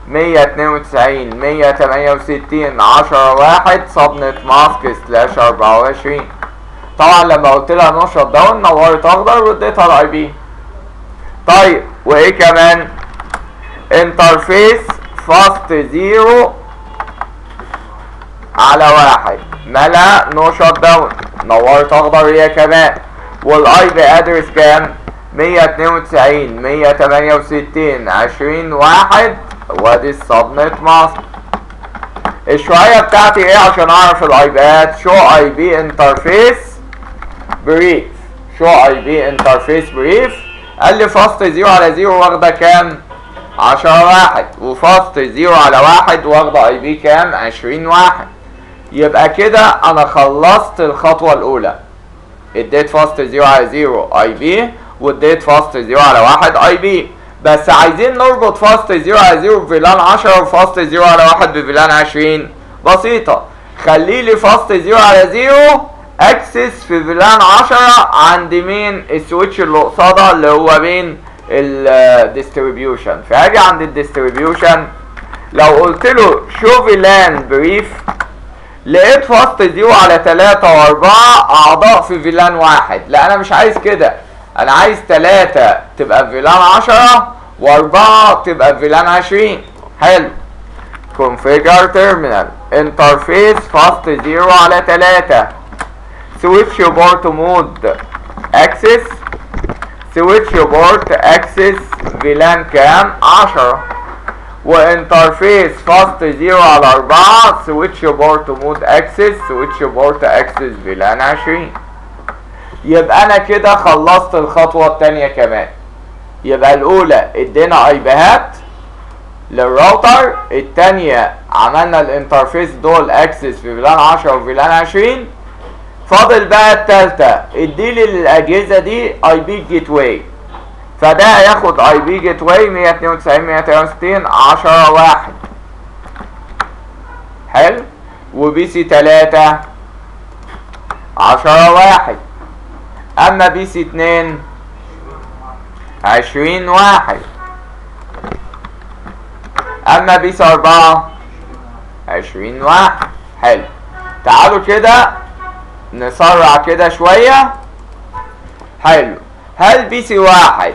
A: 192 168 10 1 سبنت ماسك سلاش 24. طبعا لما قلت لها نو شات داون نورت اخضر واديتها الاي بي. طيب وايه كمان؟ انترفيس فاست 0 على 1 ملا نو شات داون نورت اخضر هي كمان. والاي بي ادرس كام؟ 192 168 20 1 وادي السبنت ماسك. الشوية بتاعتي ايه عشان اعرف الاي بيات؟ شو اي بي انترفيس بريف. شو اي بي انترفيس بريف. قال لي فاست 0 على 0 واخده كام؟ 10 1 وفاست 0 على 1 واخده اي بي كام؟ 20 1. يبقى كده انا خلصت الخطوة الاولى. اديت فاست 0 على 0 اي بي واديت فاست 0 على 1 اي بي. بس عايزين نربط فاست 0 على 0 بفيلان 10 وفاست 0 على 1 بفيلان 20. بسيطة، خلي لي فاست 0 على 0 اكسس في فيلان 10 عند مين؟ السويتش اللي قصادها اللي هو بين الديستريبيوشن. فهاجي عند الديستريبيوشن لو قلت له شو فيلان بريف لقيت فاست 0 على 3 و4 اعضاء في فيلان 1. لا انا مش عايز كده، انا عايز 3 تبقى في فيلان 10 و4 تبقى في فيلان 20. حلو. configure terminal interface fast 0 على 3 switch port mode access switch port access فيلان كام؟ 10 وانترفيس فاست 0 على 4 سويتش بورت مود اكسس سويتش بورت اكسس فيلان 20. يبقى انا كده خلصت الخطوة التانية كمان. يبقى الاولى ادينا اي بيهات للراوتر، التانية عملنا الانترفيس دول اكسس في فيلان 10 وفيلان 20. فاضل بقى التالتة اديلي للاجهزة دي اي بي جيت واي. فده هياخد اي بي جيت واي 192 168 10 1. حلو. وبي سي 3 10 واحد. اما بي سي 2 20 واحد. اما بي سي 4 20 واحد. حلو. تعالوا كده نسرع كده شوية. حلو. هل بي سي 1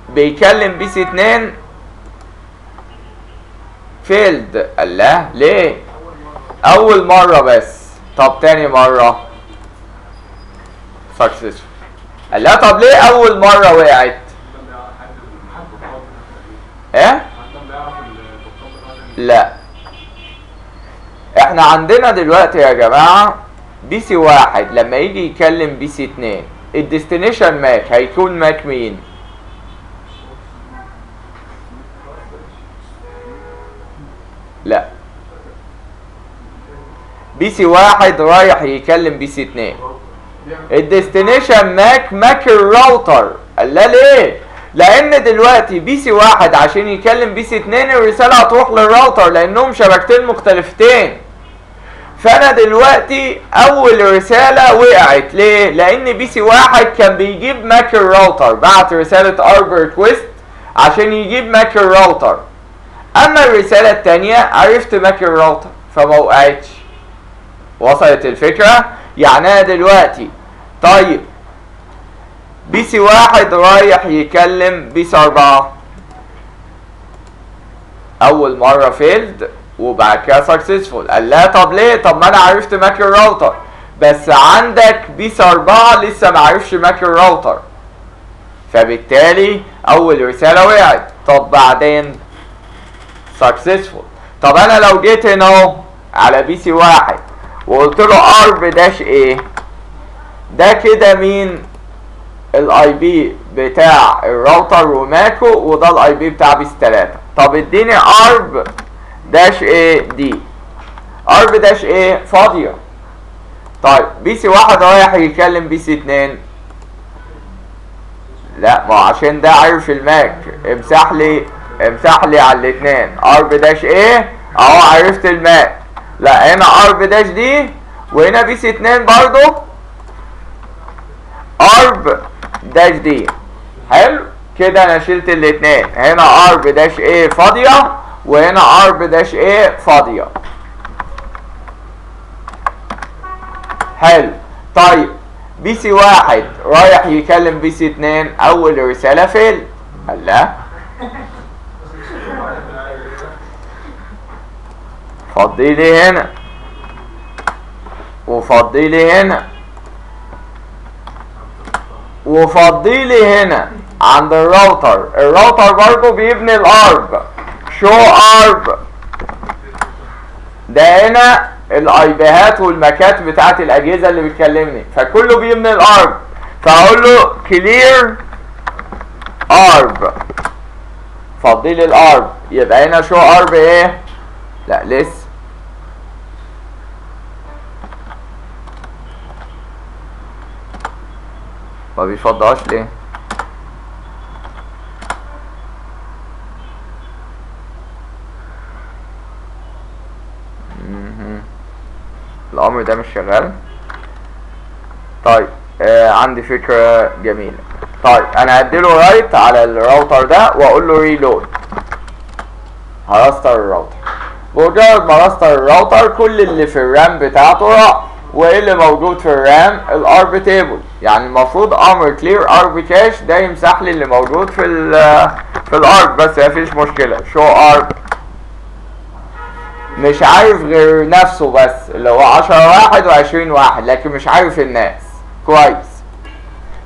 A: بيكلم بي سي 2 فيلد؟ الله، ليه؟ اول مرة بس. طب تاني مرة سكسسفول. الله، طب ليه اول مرة وقعت؟ ايه؟ لا، احنا عندنا دلوقتي يا جماعة بي سي 1 لما يجي يكلم بي سي 2 الديستنيشن ماك هيكون ماك مين؟ لا، بي سي 1 رايح يكلم بي سي 2 الديستنيشن ماك الراوتر. لا، ليه؟ لان دلوقتي بي سي 1 عشان يكلم بي سي 2 الرسالة هتروح للراوتر لانهم شبكتين مختلفتين. فانا دلوقتي اول رسالة وقعت ليه؟ لان بي سي 1 كان بيجيب ماك الراوتر، بعت رسالة ارب ريكويست عشان يجيب ماك الراوتر. اما الرسالة التانية عرفت ماك الراوتر فما وقعتش. وصلت الفكرة؟ يعني انا دلوقتي طيب بي سي 1 رايح يكلم بي سي 4 اول مرة فيلد وبعد كده سكسسفول. قال لا، طب ليه؟ طب ما انا عرفت ماك الراوتر، بس عندك بي سي 4 لسه ما عرفش ماك الراوتر، فبالتالي اول رسالة وقعت. طب بعدين سكسسفول. طب انا لو جيت هنا اهو على بي سي 1 وقلت له ارب داش ايه، ده كده مين؟ الاي بي بتاع الراوتر وماكو، وده الاي بي بتاع بي سي 3. طب اديني ارب داش ايه دي. ارب داش ايه فاضيه. طيب بي سي 1 رايح يكلم بي سي 2. لا، ما عشان ده عارف الماك. امسح لي على الاثنين. ارب داش ايه اهو عرفت الماك. لا، هنا ارب داش دي وهنا بي سي 2 برضو ارب داش دي. حلو كده، انا شلت الاثنين. هنا ارب داش ايه فاضيه وهنا ارب داش ايه فاضيه. حلو. طيب بي سي 1 رايح يكلم بي سي 2 اول رساله فيل. الله، فضي لي هنا وفضي لي هنا وفضي لي هنا عند الراوتر برضو بيبني الارب. شو ارب ده هنا الاي بيهات والماكات بتاعت الاجهزه اللي بتكلمني، فكله بيبني الارب. فاقول له كلير ارب، فضي لي الارب. يبقى هنا شو ارب ايه؟ لا لسه. ما بيفضاش ليه؟ الامر ده مش شغال. طيب عندي فكرة جميلة. طيب انا هديله رايت على الراوتر ده واقول له ريلود. هرستر الراوتر. بمجرد ما رستر الراوتر كل اللي في الرام بتاعته راح. وايه اللي موجود في الرام؟ الارب تيبل. يعني المفروض امر كلير ارب كاش ده يمسح لي اللي موجود في الارب بس، مفيش مشكلة. شو ارب مش عارف غير نفسه بس، اللي هو 10 واحد و20 واحد، لكن مش عارف الناس كويس.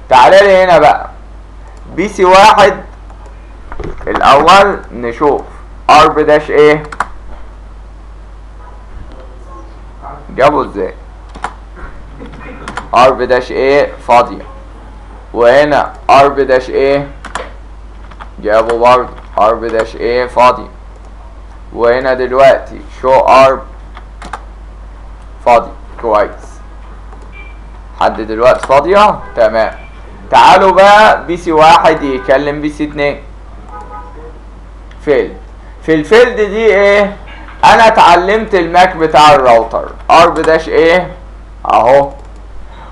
A: تعالى لي هنا بقى بي سي 1 الاول نشوف ارب داش ايه جابه ازاي. ارب داش ايه فاضية، وهنا ارب داش ايه جابه برضه ارب داش ايه فاضية، وهنا دلوقتي شو ارب فاضي. كويس، حد دلوقتي فاضية. تمام. تعالوا بقى بي سي 1 يكلم بي سي 2 فيلد. في الفيلد دي ايه؟ انا اتعلمت الماك بتاع الراوتر ارب داش ايه اهو،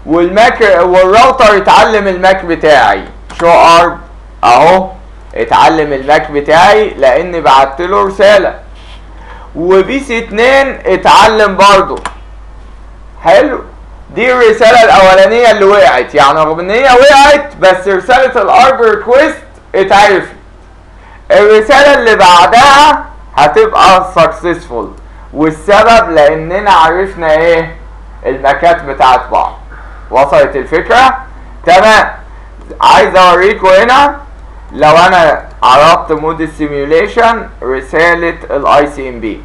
A: والراوتر اتعلم الماك بتاعي شو ارب اهو، اتعلم الماك بتاعي لاني بعت له رساله. وبي سي 2 اتعلم برضه. حلو، دي الرساله الاولانيه اللي وقعت، يعني رغم ان هي وقعت بس رساله الارب ريكويست اتعرفت. الرساله اللي بعدها هتبقى سكسسفول، والسبب لاننا عرفنا ايه؟ الماكات بتاعت بعض. وصلت الفكره؟ تمام. عايز اوريكم هنا لو انا عرضت مود السيميوليشن رساله الاي سي ام بي،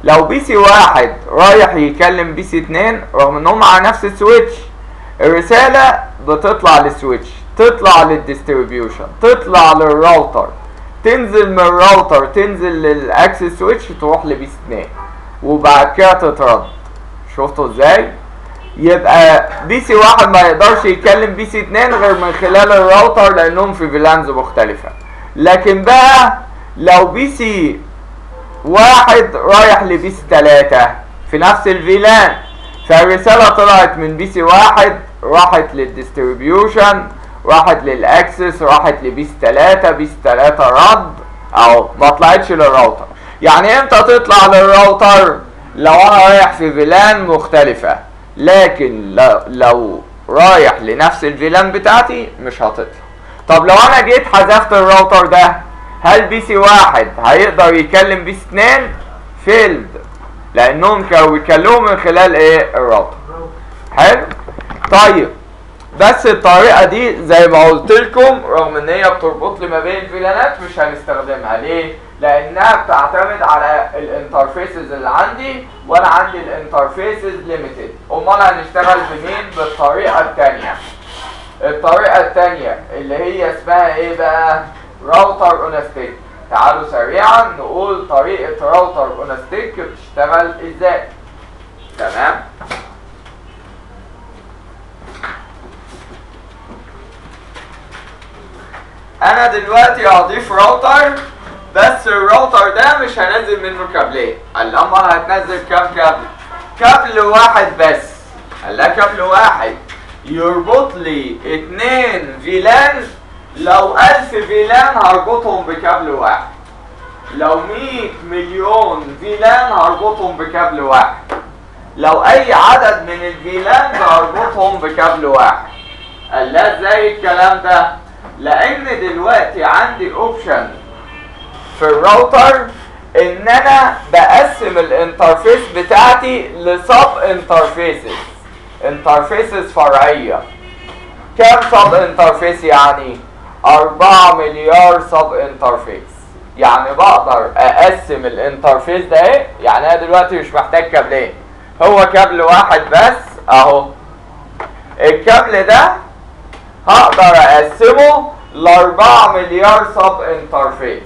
A: لو بي سي 1 رايح يكلم بي سي 2 رغم انهم على نفس السويتش، الرساله بتطلع للسويتش، تطلع للديستريبيوشن، تطلع للراوتر، تنزل من الراوتر تنزل للاكسس سويتش، تروح لبي سي 2 وبعد كده تترد. شفتوا ازاي؟ يبقى بي سي 1 ما يقدرش يكلم بي سي 2 غير من خلال الراوتر لانهم في فيلانز مختلفه. لكن بقى لو بي سي 1 رايح لبي سي 3 في نفس الفيلان، فالرساله طلعت من بي سي 1 راحت للديستريبيوشن، راحت للاكسس، راحت لبي سي 3، بي سي 3 رد اهو، ما طلعتش للراوتر. يعني امتى تطلع للراوتر؟ لو انا رايح في فيلان مختلفه، لكن لو رايح لنفس الفيلان بتاعتي مش هتطلع. طب لو انا جيت حذفت الراوتر ده، هل بي سي 1 هيقدر يكلم بي سي 2؟ فيلد، لانهم كانوا بيكلموا من خلال ايه؟ الراوتر. حلو. طيب بس الطريقه دي زي ما قلت لكم رغم ان هي بتربط لي ما بين الفيلانات مش هنستخدمها. ليه؟ لانها بتعتمد على الانترفيسز اللي عندي، وانا عندي الانترفيسز ليميتد. امال هنشتغل بمين؟ بالطريقه الثانيه. الطريقه الثانيه اللي هي اسمها ايه بقى؟ راوتر اون ستيك. تعالوا سريعا نقول طريقه راوتر اون ستيك بتشتغل ازاي. تمام. انا دلوقتي هضيف راوتر، بس الراوتر ده مش هنزل منه كابلين. قال لي امال هتنزل كام كابل؟ كابل واحد بس. قال لها كابل واحد يربط لي 2 فيلان. لو 1000 فيلان هربطهم بكابل واحد، لو 100 مليون فيلان هربطهم بكابل واحد، لو اي عدد من الفيلان هربطهم بكابل واحد. قال لها ازاي الكلام ده؟ لان دلوقتي عندي اوبشن في الراوتر ان انا بقسم الانترفيس بتاعتي لسب انترفيسز فرعيه. كام سب انترفيس؟ يعني 4 مليار سب انترفيس. يعني بقدر اقسم الانترفيس ده ايه؟ يعني انا دلوقتي مش محتاج كابلين، هو كابل واحد بس اهو. الكابل ده هقدر اقسمه ل4 مليار سب انترفيس،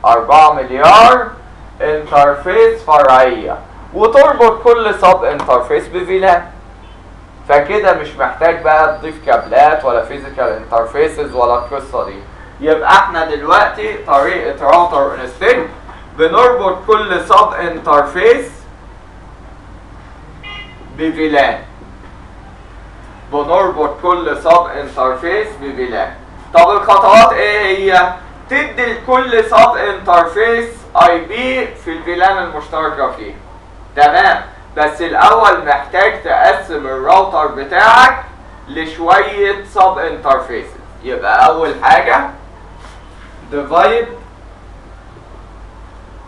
A: 4 مليار انترفيس فرعيه، وتربط كل سب انترفيس بفيلان. فكده مش محتاج بقى تضيف كابلات ولا فيزيكال انترفيسز ولا القصه دي. يبقى احنا دلوقتي طريقه راوتر اون ستيك بنربط كل سب انترفيس بفيلان، بنربط كل سب انترفيس بفيلان. طب الخطوات ايه هي؟ تدي لكل سب انترفيس اي بي في الفيلان المشتركه فيه. تمام. بس الاول محتاج تقسم الراوتر بتاعك لشويه سب انترفيسز. يبقى اول حاجه divide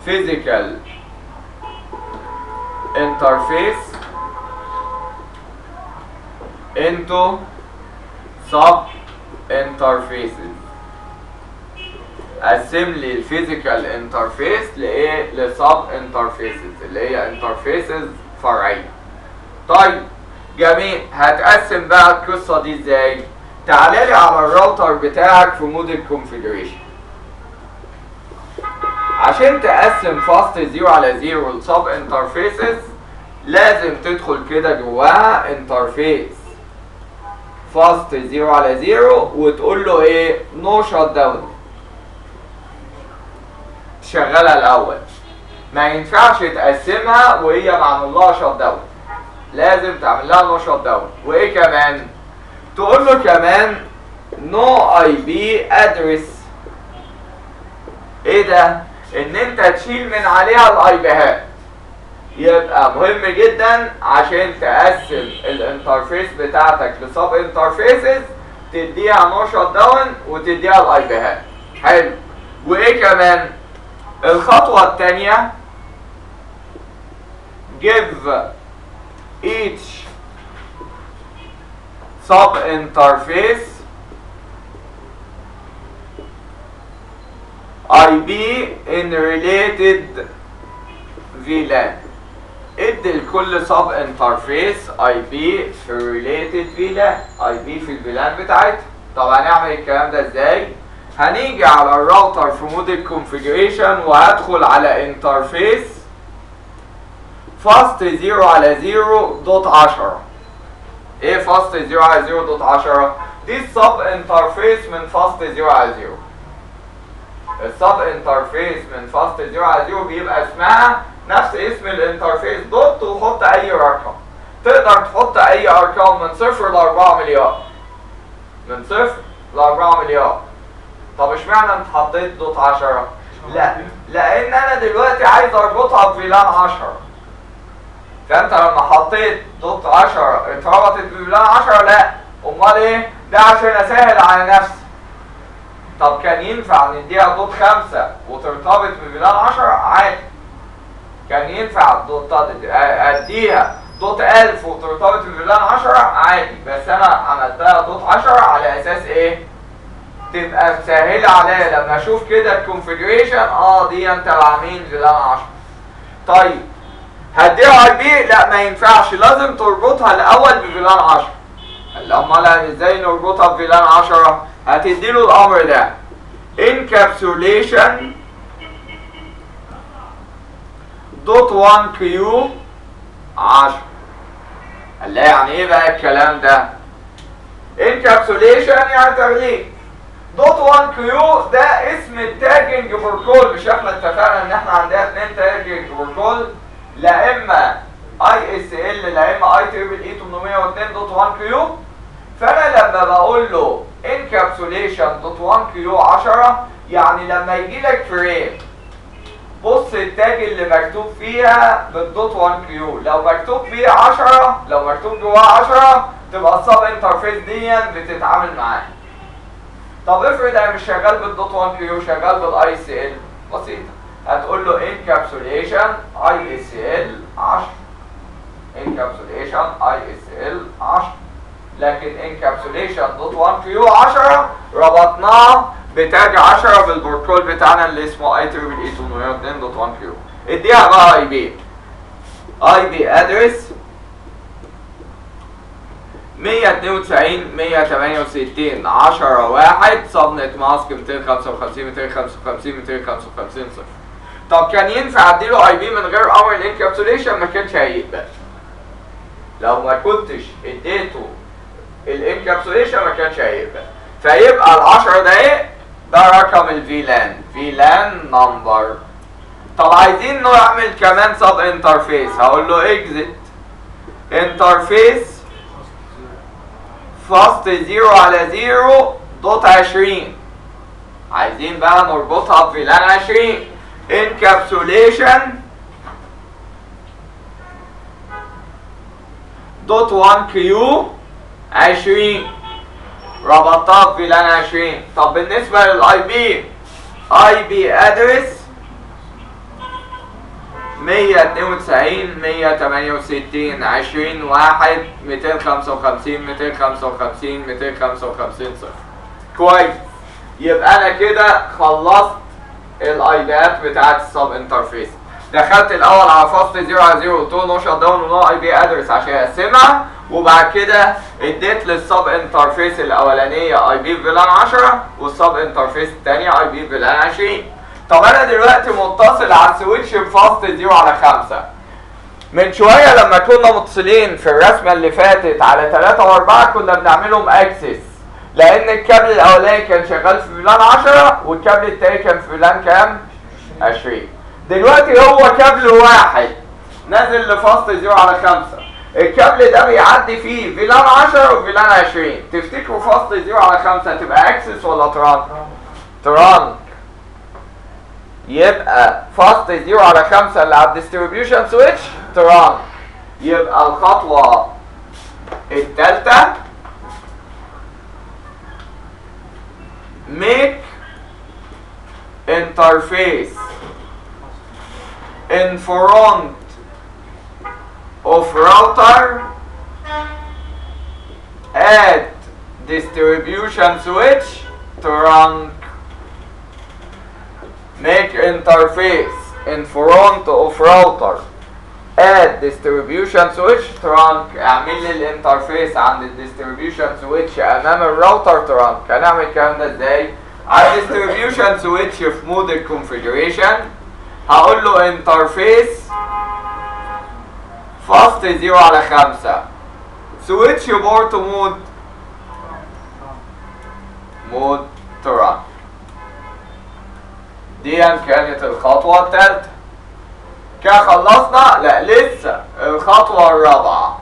A: physical interface into sub interfaces. قسم لي الفيزيكال انترفيس لايه؟ لسب انترفيسز اللي هي انترفيسز فرعيه. طيب جميل. هتقسم بقى القصه دي ازاي؟ تعالى لي على الراوتر بتاعك في مود الكونفيجريشن. عشان تقسم فاست 0 على 0 لسب انترفيسز لازم تدخل كده جواها انترفيس فاست 0 على 0 وتقول له ايه؟ نو شات داون. تشغلها الاول. ما ينفعش تقسمها وهي معمول لها شات داون. لازم تعمل لها نو شوت داون. وايه كمان؟ تقول له كمان نو اي بي ادرس. ايه ده؟ ان انت تشيل من عليها الاي بيهات. يبقى مهم جدا عشان تقسم الانترفيس بتاعتك لسب انترفيسز، تديها نو شوت داون وتديها الاي بيهات. حلو. وايه كمان؟ الخطوه الثانيه give each sub interface IP in related VLAN. ادي لكل سب انترفيس اي بي في ريليتد فيلان، اي بي في الفيلان بتاعتها. طب هنعمل الكلام ده ازاي؟ هنيجي على الراوتر في مود الكونفيجريشن وهدخل على انترفيس فاست 0 على 0 دوت 10. ايه فاست 0 على 0 دوت 10؟ دي السب انترفيس من فاست 0 على 0. السب انترفيس من فاست 0 على 0 بيبقى اسمها نفس اسم الانترفيس دوت، وحط اي رقم. تقدر تحط اي ارقام من 0 ل 4 مليار. من 0 ل 4 مليار. طب اشمعنى انت حطيت دوت 10؟ لا، لان انا دلوقتي عايز اربطها بفيلان 10. فانت لما حطيت دوت 10 اتربطت بفيلان 10؟ لا. امال ايه؟ ده عشان اسهل على نفسي. طب كان ينفع نديها دوت 5 وترتبط بفيلان 10؟ عادي. كان ينفع اديها دوت 1000 وترتبط بفيلان 10؟ عادي. بس انا عملتها دوت 10 على اساس ايه؟ تبقى مسهله عليا لما اشوف كده الكونفيجريشن، دي انت عاملين فيلان 10. طيب هديها اي بي؟ لا، ما ينفعش، لازم تربطها الاول بفيلان 10. امال ازاي نربطها بفيلان 10؟ هتديله الامر ده encapsulation دوت 1 كيو 10. قال لها يعني ايه بقى الكلام ده؟ encapsulation يعني تغليف. دوت 1 كيو ده اسم التاجنج بروتوكول. مش احنا اتفقنا ان احنا عندنا 2 تاجنج بروتوكول، لا اما اي اس ال لا اما اي تريبل اي 802 دوت 1 كيو. فانا لما بقول له encapsulation دوت 1 كيو 10 يعني لما يجي لك فريم بص التاج اللي مكتوب فيها بالدوت 1 كيو، لو مكتوب فيها 10، لو مكتوب جواها 10 تبقى السب انترفيس دي بتتعامل معاه. طب افرض انا مش شغال بالدوت 1 كيو، شغال بالاي اس ال، بسيطه، هتقول له encapsulation اي اس ال 10. encapsulation اي اس ال 10. لكن encapsulation دوت 1 كيو 10 ربطناه بتاج 10 بالبروتوكول بتاعنا اللي اسمه اي تريبل اي 802 دوت 1 كيو. اديها بقى اي بي. اي بي ادرس 192 168 10 1 سبنت ماسك 255 255 255 0. طب كان ينفع اديله اي بي من غير امر الانكابسوليشن؟ ما كانش هيقبل. لو ما كنتش اديته الانكابسوليشن ما كانش هيقبل. فيبقى ال10 دقايق ده رقم الفيلان، فيلان نمبر. طب عايزين نعمل كمان سب انترفيس، هقول له اكزيت انترفيس فاست 0 على 0 دوت 20. عايزين بقى نربطها بفيلان 20. encapsulation دوت 1 كيو 20 ربطتها بفيلان 20. طب بالنسبه للاي بي، اي بي ادرس 192 168 20 1 255 255 255 0. كويس. يبقى انا كده خلصت الاي بيات بتاعت السب انترفيس. دخلت الاول على فاست 0 على 0 قلت له نو شت داون ونو اي بي ادرس عشان اقسمها، وبعد كده اديت للسب انترفيس الاولانيه اي بي فيلان 10 والسب انترفيس الثانيه اي بي فيلان 20. طب انا دلوقتي متصل على السويتش بفاست 0 على 5. من شويه لما كنا متصلين في الرسمه اللي فاتت على 3 و4 كنا بنعملهم اكسس، لان الكابل الاولاني كان شغال في فيلان 10 والكابل الثاني كان في فيلان كام؟ 20. دلوقتي هو كابل واحد نازل لفاست 0 على 5. الكابل ده بيعدي فيه فيلان 10 وفيلان 20. تفتكروا فاصل 0 على 5 تبقى اكسس ولا ترانك؟ ترانك. يبقى فاصل 0 على 5 اللي على الديستريبيوشن سويتش ترانك. يبقى الخطوة الثالثة make interface in front of router at distribution switch trunk. Make interface in front of router at distribution switch trunk. اعمل لي الانترفيس عند الديستريبيوشن سويتش امام الراوتر ترانك. هنعمل الكلام ده ازاي؟ على الديستريبيوشن سويتش في مود الكونفيجريشن هقول له انترفيس فاست 0 على 5 سويتش بورت مود ترانك. دي كانت الخطوة الثالثة. كده خلصنا؟ لا لسه. الخطوة الرابعة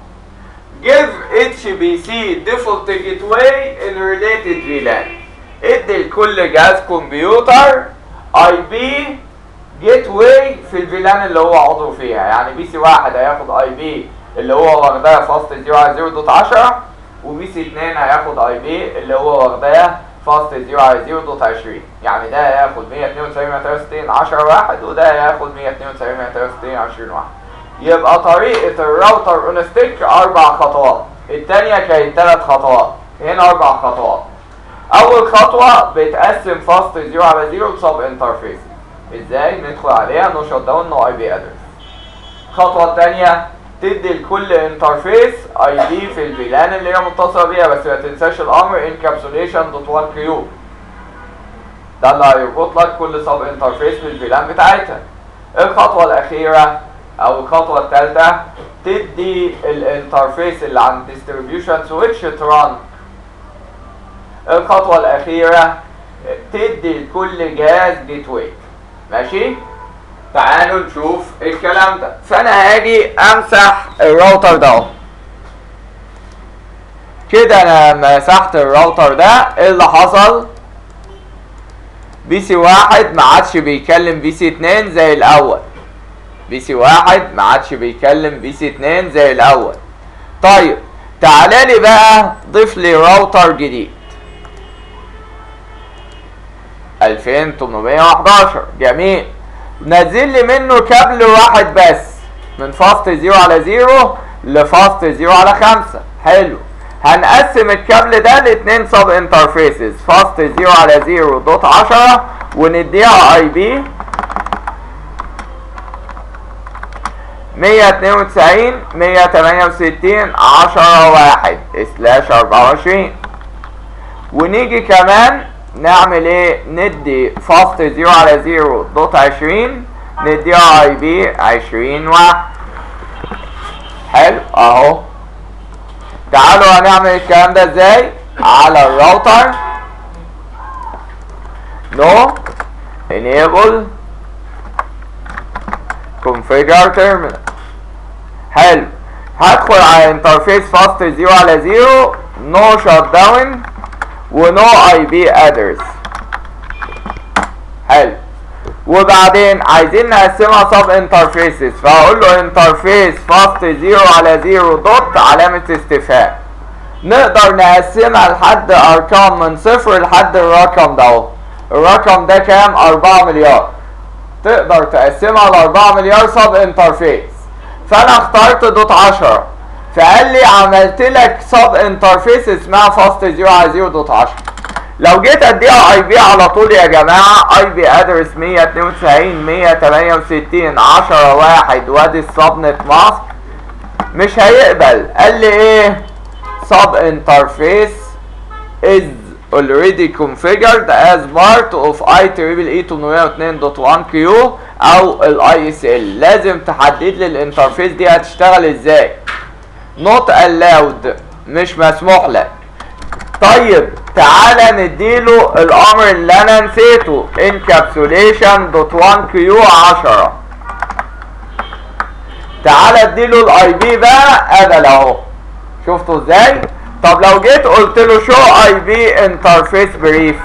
A: give HBC default gateway in related VLAN. ادي لكل جهاز كمبيوتر IP gateway في الفيلان اللي هو عضو فيها. يعني بي سي 1 هياخد IP اللي هو واخداها فاست 0 على 0.10 وبي سي 2 هياخد IP اللي هو واخداها فاست 0 على 0.20. يعني ده هياخد 192 163 10 واحد وده هياخد 192 163 20 واحد. يبقى طريقة الراوتر اون ستيك 4 خطوات. الثانية كانت 3 خطوات. هنا 4 خطوات. أول خطوة بتقسم فاست 0 على 0 لسب انترفيس. ازاي؟ ندخل عليها نو شوت داون نو IP ادرس. الخطوة الثانية تدي لكل انترفيس ID في الفيلان اللي هي متصلة بيها، بس ما تنساش الامر encapsulation.1q. ده اللي هيربط لك كل سب انترفيس بالفيلان بتاعتها. الخطوة الأخيرة أو الخطوة الثالثة تدي الانترفيس اللي عند distribution switch ترانك. الخطوة الأخيرة تدي لكل جهاز جيت واي. ماشي؟ تعالوا نشوف الكلام ده. فانا هاجي امسح الراوتر ده اهو كده. انا مسحت الراوتر ده. ايه اللي حصل؟ بي سي 1 ما عادش بيكلم بي سي 2 زي الاول. بي سي 1 ما عادش بيكلم بي سي 2 زي الاول. طيب تعالى لي بقى ضيف لي راوتر جديد 2811. جميل. نزل لي منه كابل واحد بس من فاست 0 على 0 لفاست 0 على 5. حلو. هنقسم الكابل ده لاتنين سب انترفيسز فاست 0 على 0.10 ونديها IP 192 168 10 1 /24. ونيجي كمان نعمل ايه؟ ندي فاست 0 على 0.20 نديها IP 20 1. حلو اهو. تعالوا هنعمل الكلام ده ازاي؟ على الراوتر نو enable configure terminal. حلو. هدخل على انترفيس فاست 0 على 0 نو شات داون ونو IP ادرس. حلو. وبعدين عايزين نقسمها سب انترفيسز فهقول له انترفيس فاست 0 على 0 دوت علامة استفهام. نقدر نقسمها لحد ارقام من 0 لحد الرقم ده اهو. الرقم ده كام؟ 4 مليار. تقدر تقسمها ل 4 مليار سب انترفيس. فانا اخترت دوت 10 فقال لي عملت لك سب انترفيس اسمها فاست 0 على 0.10. لو جيت اديها IP على طول يا جماعه IP ادرس 192 168 10 1 وادي السبنت ماسك مش هيقبل. قال لي ايه؟ sub interface is already configured as part of IEEE 802.1q او ال ISL. لازم تحدد لي الانترفيس دي هتشتغل ازاي. not allowed مش مسموح لك. طيب تعالى نديله الامر اللي انا نسيته encapsulation.1q 10. تعالى اديله الاي بي بقى قبل اهو. شفتوا ازاي؟ طب لو جيت قلت له شو اي بي انترفيس بريف،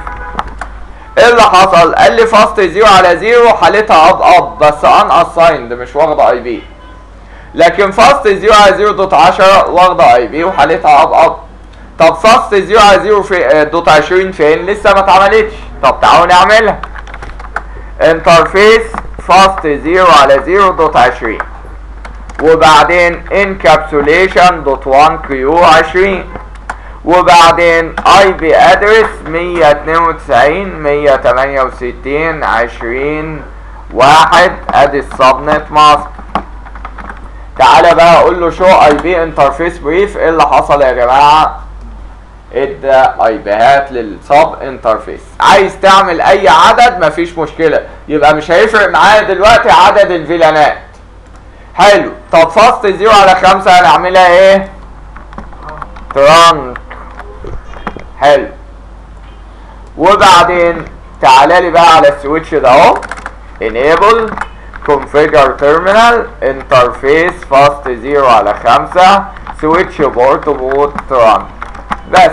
A: ايه اللي حصل؟ قال لي فاست 0 على 0 حالتها اب بس ان اسايند مش واخده اي بي، لكن فاست 0 على 0 دوت 10 واخده اي بي وحالتها اب. طب فاست 0 على 0 في دوت 20 فين؟ لسه ما اتعملتش. طب تعالوا نعملها. انترفيس فاست 0 على 0 دوت 20 وبعدين انكابسوليشن دوت 1 كيو 20 وبعدين اي بي ادرس 192 168 20 1 ادي السبنت ماسك. تعالى بقى اقول له شو اي بي انترفيس بريف. ايه اللي حصل يا جماعه؟ ادى اي بيات للسب انترفيس. عايز تعمل اي عدد مفيش مشكله، يبقى مش هيفرق معايا دلوقتي عدد الفيلانات. حلو. طب فاست 0 على 5 هنعملها ايه؟ ترانك. حلو. وبعدين تعالى لي بقى على السويتش ده اهو، enable configure terminal interface fast 0 على 5 switch port boot run. بس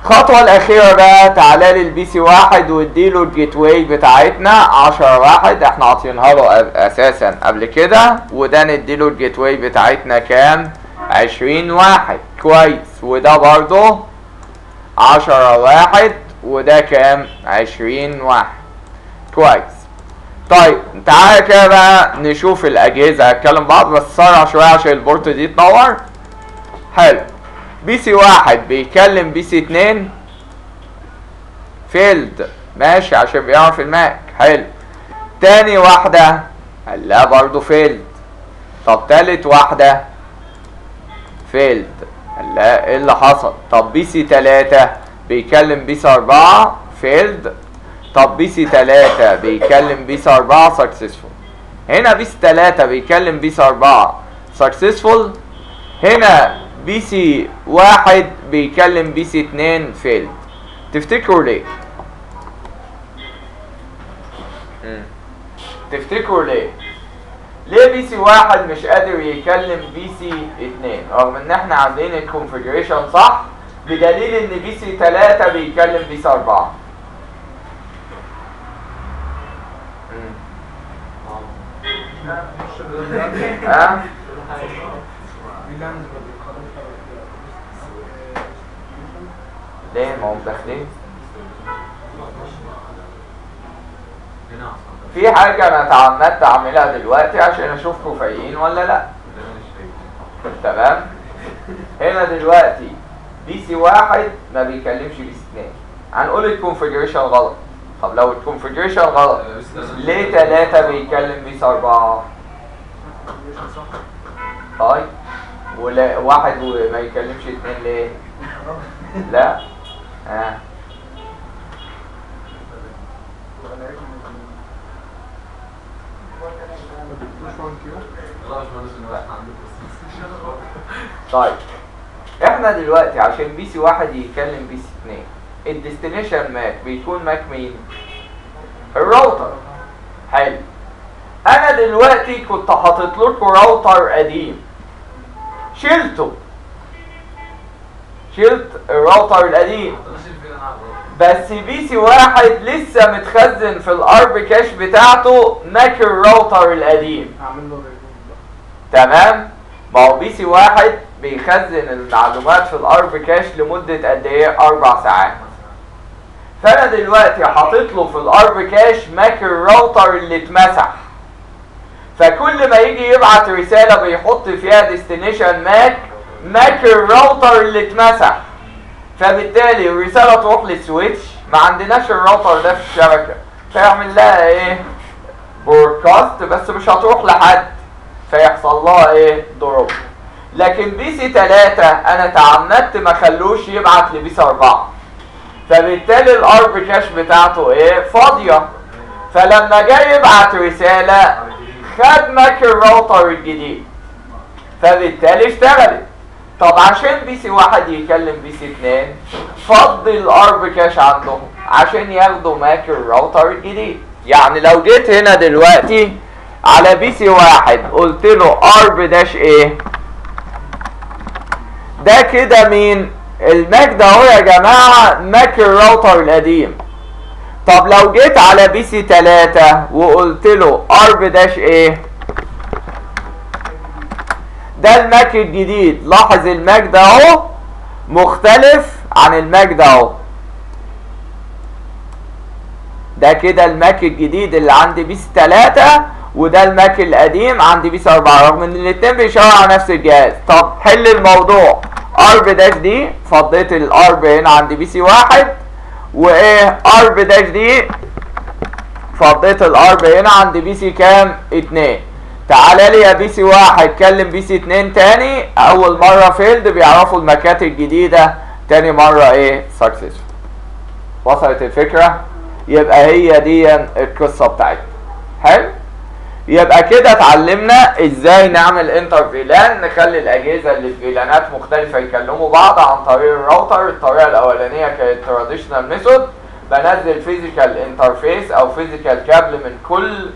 A: الخطوة الأخيرة بقى، تعالى لي البي سي 1 واديله الجيت واي بتاعتنا 10 1 احنا عاطينها له أساسا قبل كده، وده نديله الجيت واي بتاعتنا كام؟ 20 1. كويس. وده برضه 10 1 وده كام؟ 20 1. كويس. طيب تعالى كده بقى نشوف الأجهزة. هتكلم بعض بس سرع شوية عشان البورت دي تنور. حلو. بي سي 1 بيكلم بي سي 2 فيلد، ماشي عشان بيعرف الماك. حلو. تاني واحدة قال لا برضه فيلد. طب تالت واحدة فيلد، قال لا ايه اللي حصل؟ طب بي سي 3 بيكلم بي سي 4 فيلد. طب بي سي 3 بيكلم بي سي 4 سكسسفول. هنا بي سي 3 بيكلم بي سي 4 سكسسفول، هنا بي سي 1 بيكلم بي سي 2 فيلد. تفتكروا ليه؟ تفتكروا ليه؟ ليه بي سي 1 مش قادر يكلم بي سي 2 رغم ان احنا عاملين الكونفيجريشن صح، بدليل ان بي سي 3 بيكلم بي سي 4؟ ها؟ ليه؟ ما هم داخلين في حاجة انا اتعمدت اعملها دلوقتي عشان اشوفكم فايقين ولا لا. تمام. هنا دلوقتي بي سي 1 ما بيكلمش بي سي 2، هنقول الكونفيجريشن غلط. طب لو الكونفيجريشن غلط ليه 3 بيكلم بي سي 4؟ طيب ولا 1 وما يكلمش 2 ليه؟ لا. طيب احنا دلوقتي عشان بي سي 1 يكلم بي سي 2 الديستنيشن ماك بيكون ماك مين؟ الراوتر. حلو. انا دلوقتي كنت حاطط لكم راوتر قديم شلت الراوتر القديم، بس بي سي 1 لسه متخزن في الارب كاش بتاعته ماك الراوتر القديم. تمام. ما هو بي سي 1 بيخزن المعلومات في الارب كاش لمدة قد ايه؟ 4 ساعات. فانا دلوقتي حاطط له في الارب كاش ماك الراوتر اللي اتمسح، فكل ما يجي يبعت رسالة بيحط فيها ديستنيشن ماك الراوتر اللي اتمسح، فبالتالي الرسالة تروح للسويتش. ما عندناش الراوتر ده في الشبكة، فيعمل لها ايه؟ برودكاست، بس مش هتروح لحد، فيحصل لها ايه؟ دروب. لكن بي سي 3 انا تعمدت ما خلوش يبعت لبي سي 4، فبالتالي الارب كاش بتاعته ايه؟ فاضية. فلما جاي يبعت رسالة خد ماك الراوتر الجديد، فبالتالي اشتغلت. طب عشان بي سي 1 يكلم بي سي 2 فضي الارب كاش عندهم عشان ياخدوا ماك الراوتر الجديد. يعني لو جيت هنا دلوقتي على بي سي واحد قلت له ارب داش ايه، ده كده مين؟ الماك ده اهو يا جماعه ماك الراوتر القديم. طب لو جيت على بي سي 3 وقلت له ارب داش ايه، ده الماك الجديد. لاحظ الماك ده اهو مختلف عن الماك ده اهو، ده كده الماك الجديد اللي عند بي سي 3 وده الماك القديم عند بي سي 4 رغم ان الاتنين بيشاوروا على نفس الجهاز. طب حل الموضوع، ارب داش دي فضيت الارب هنا عند بي سي 1 وايه ارب داش دي فضيت الارب هنا عند بي سي كام 2. تعالى لي يا بي سي 1 كلم بي سي 2 تاني، اول مره فيلد بيعرفوا الماكات الجديده، تاني مره ايه سكسسفول. وصلت الفكره؟ يبقى هي دي القصه بتاعتنا. حلو، يبقى كده اتعلمنا ازاي نعمل انترفيلان، نخلي الاجهزه اللي في فيلانات مختلفه يكلموا بعض عن طريق الراوتر. الطريقه الاولانيه كانت تراديشنال ميثود، بنزل فيزيكال انترفيس او فيزيكال كابل من كل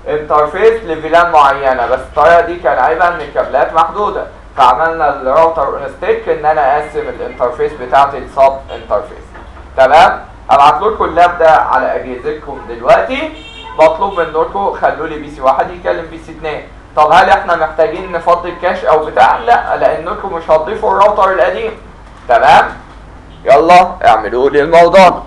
A: انترفيس لفيلان معينه، بس الطريقه دي كان عيبها ان الكابلات محدوده، فعملنا الراوتر اون ستيك ان انا اقسم الانترفيس بتاعتي لسب انترفيس. تمام، هبعت لكم اللاب ده على اجهزتكم دلوقتي. مطلوب منكم خلوا لي بي سي 1 يكلم بي سي 2. طب هل احنا محتاجين نفضي الكاش او بتاع؟ لا، لانكم مش هتضيفوا الراوتر القديم. تمام، يلا اعملوا لي الموضوع ده.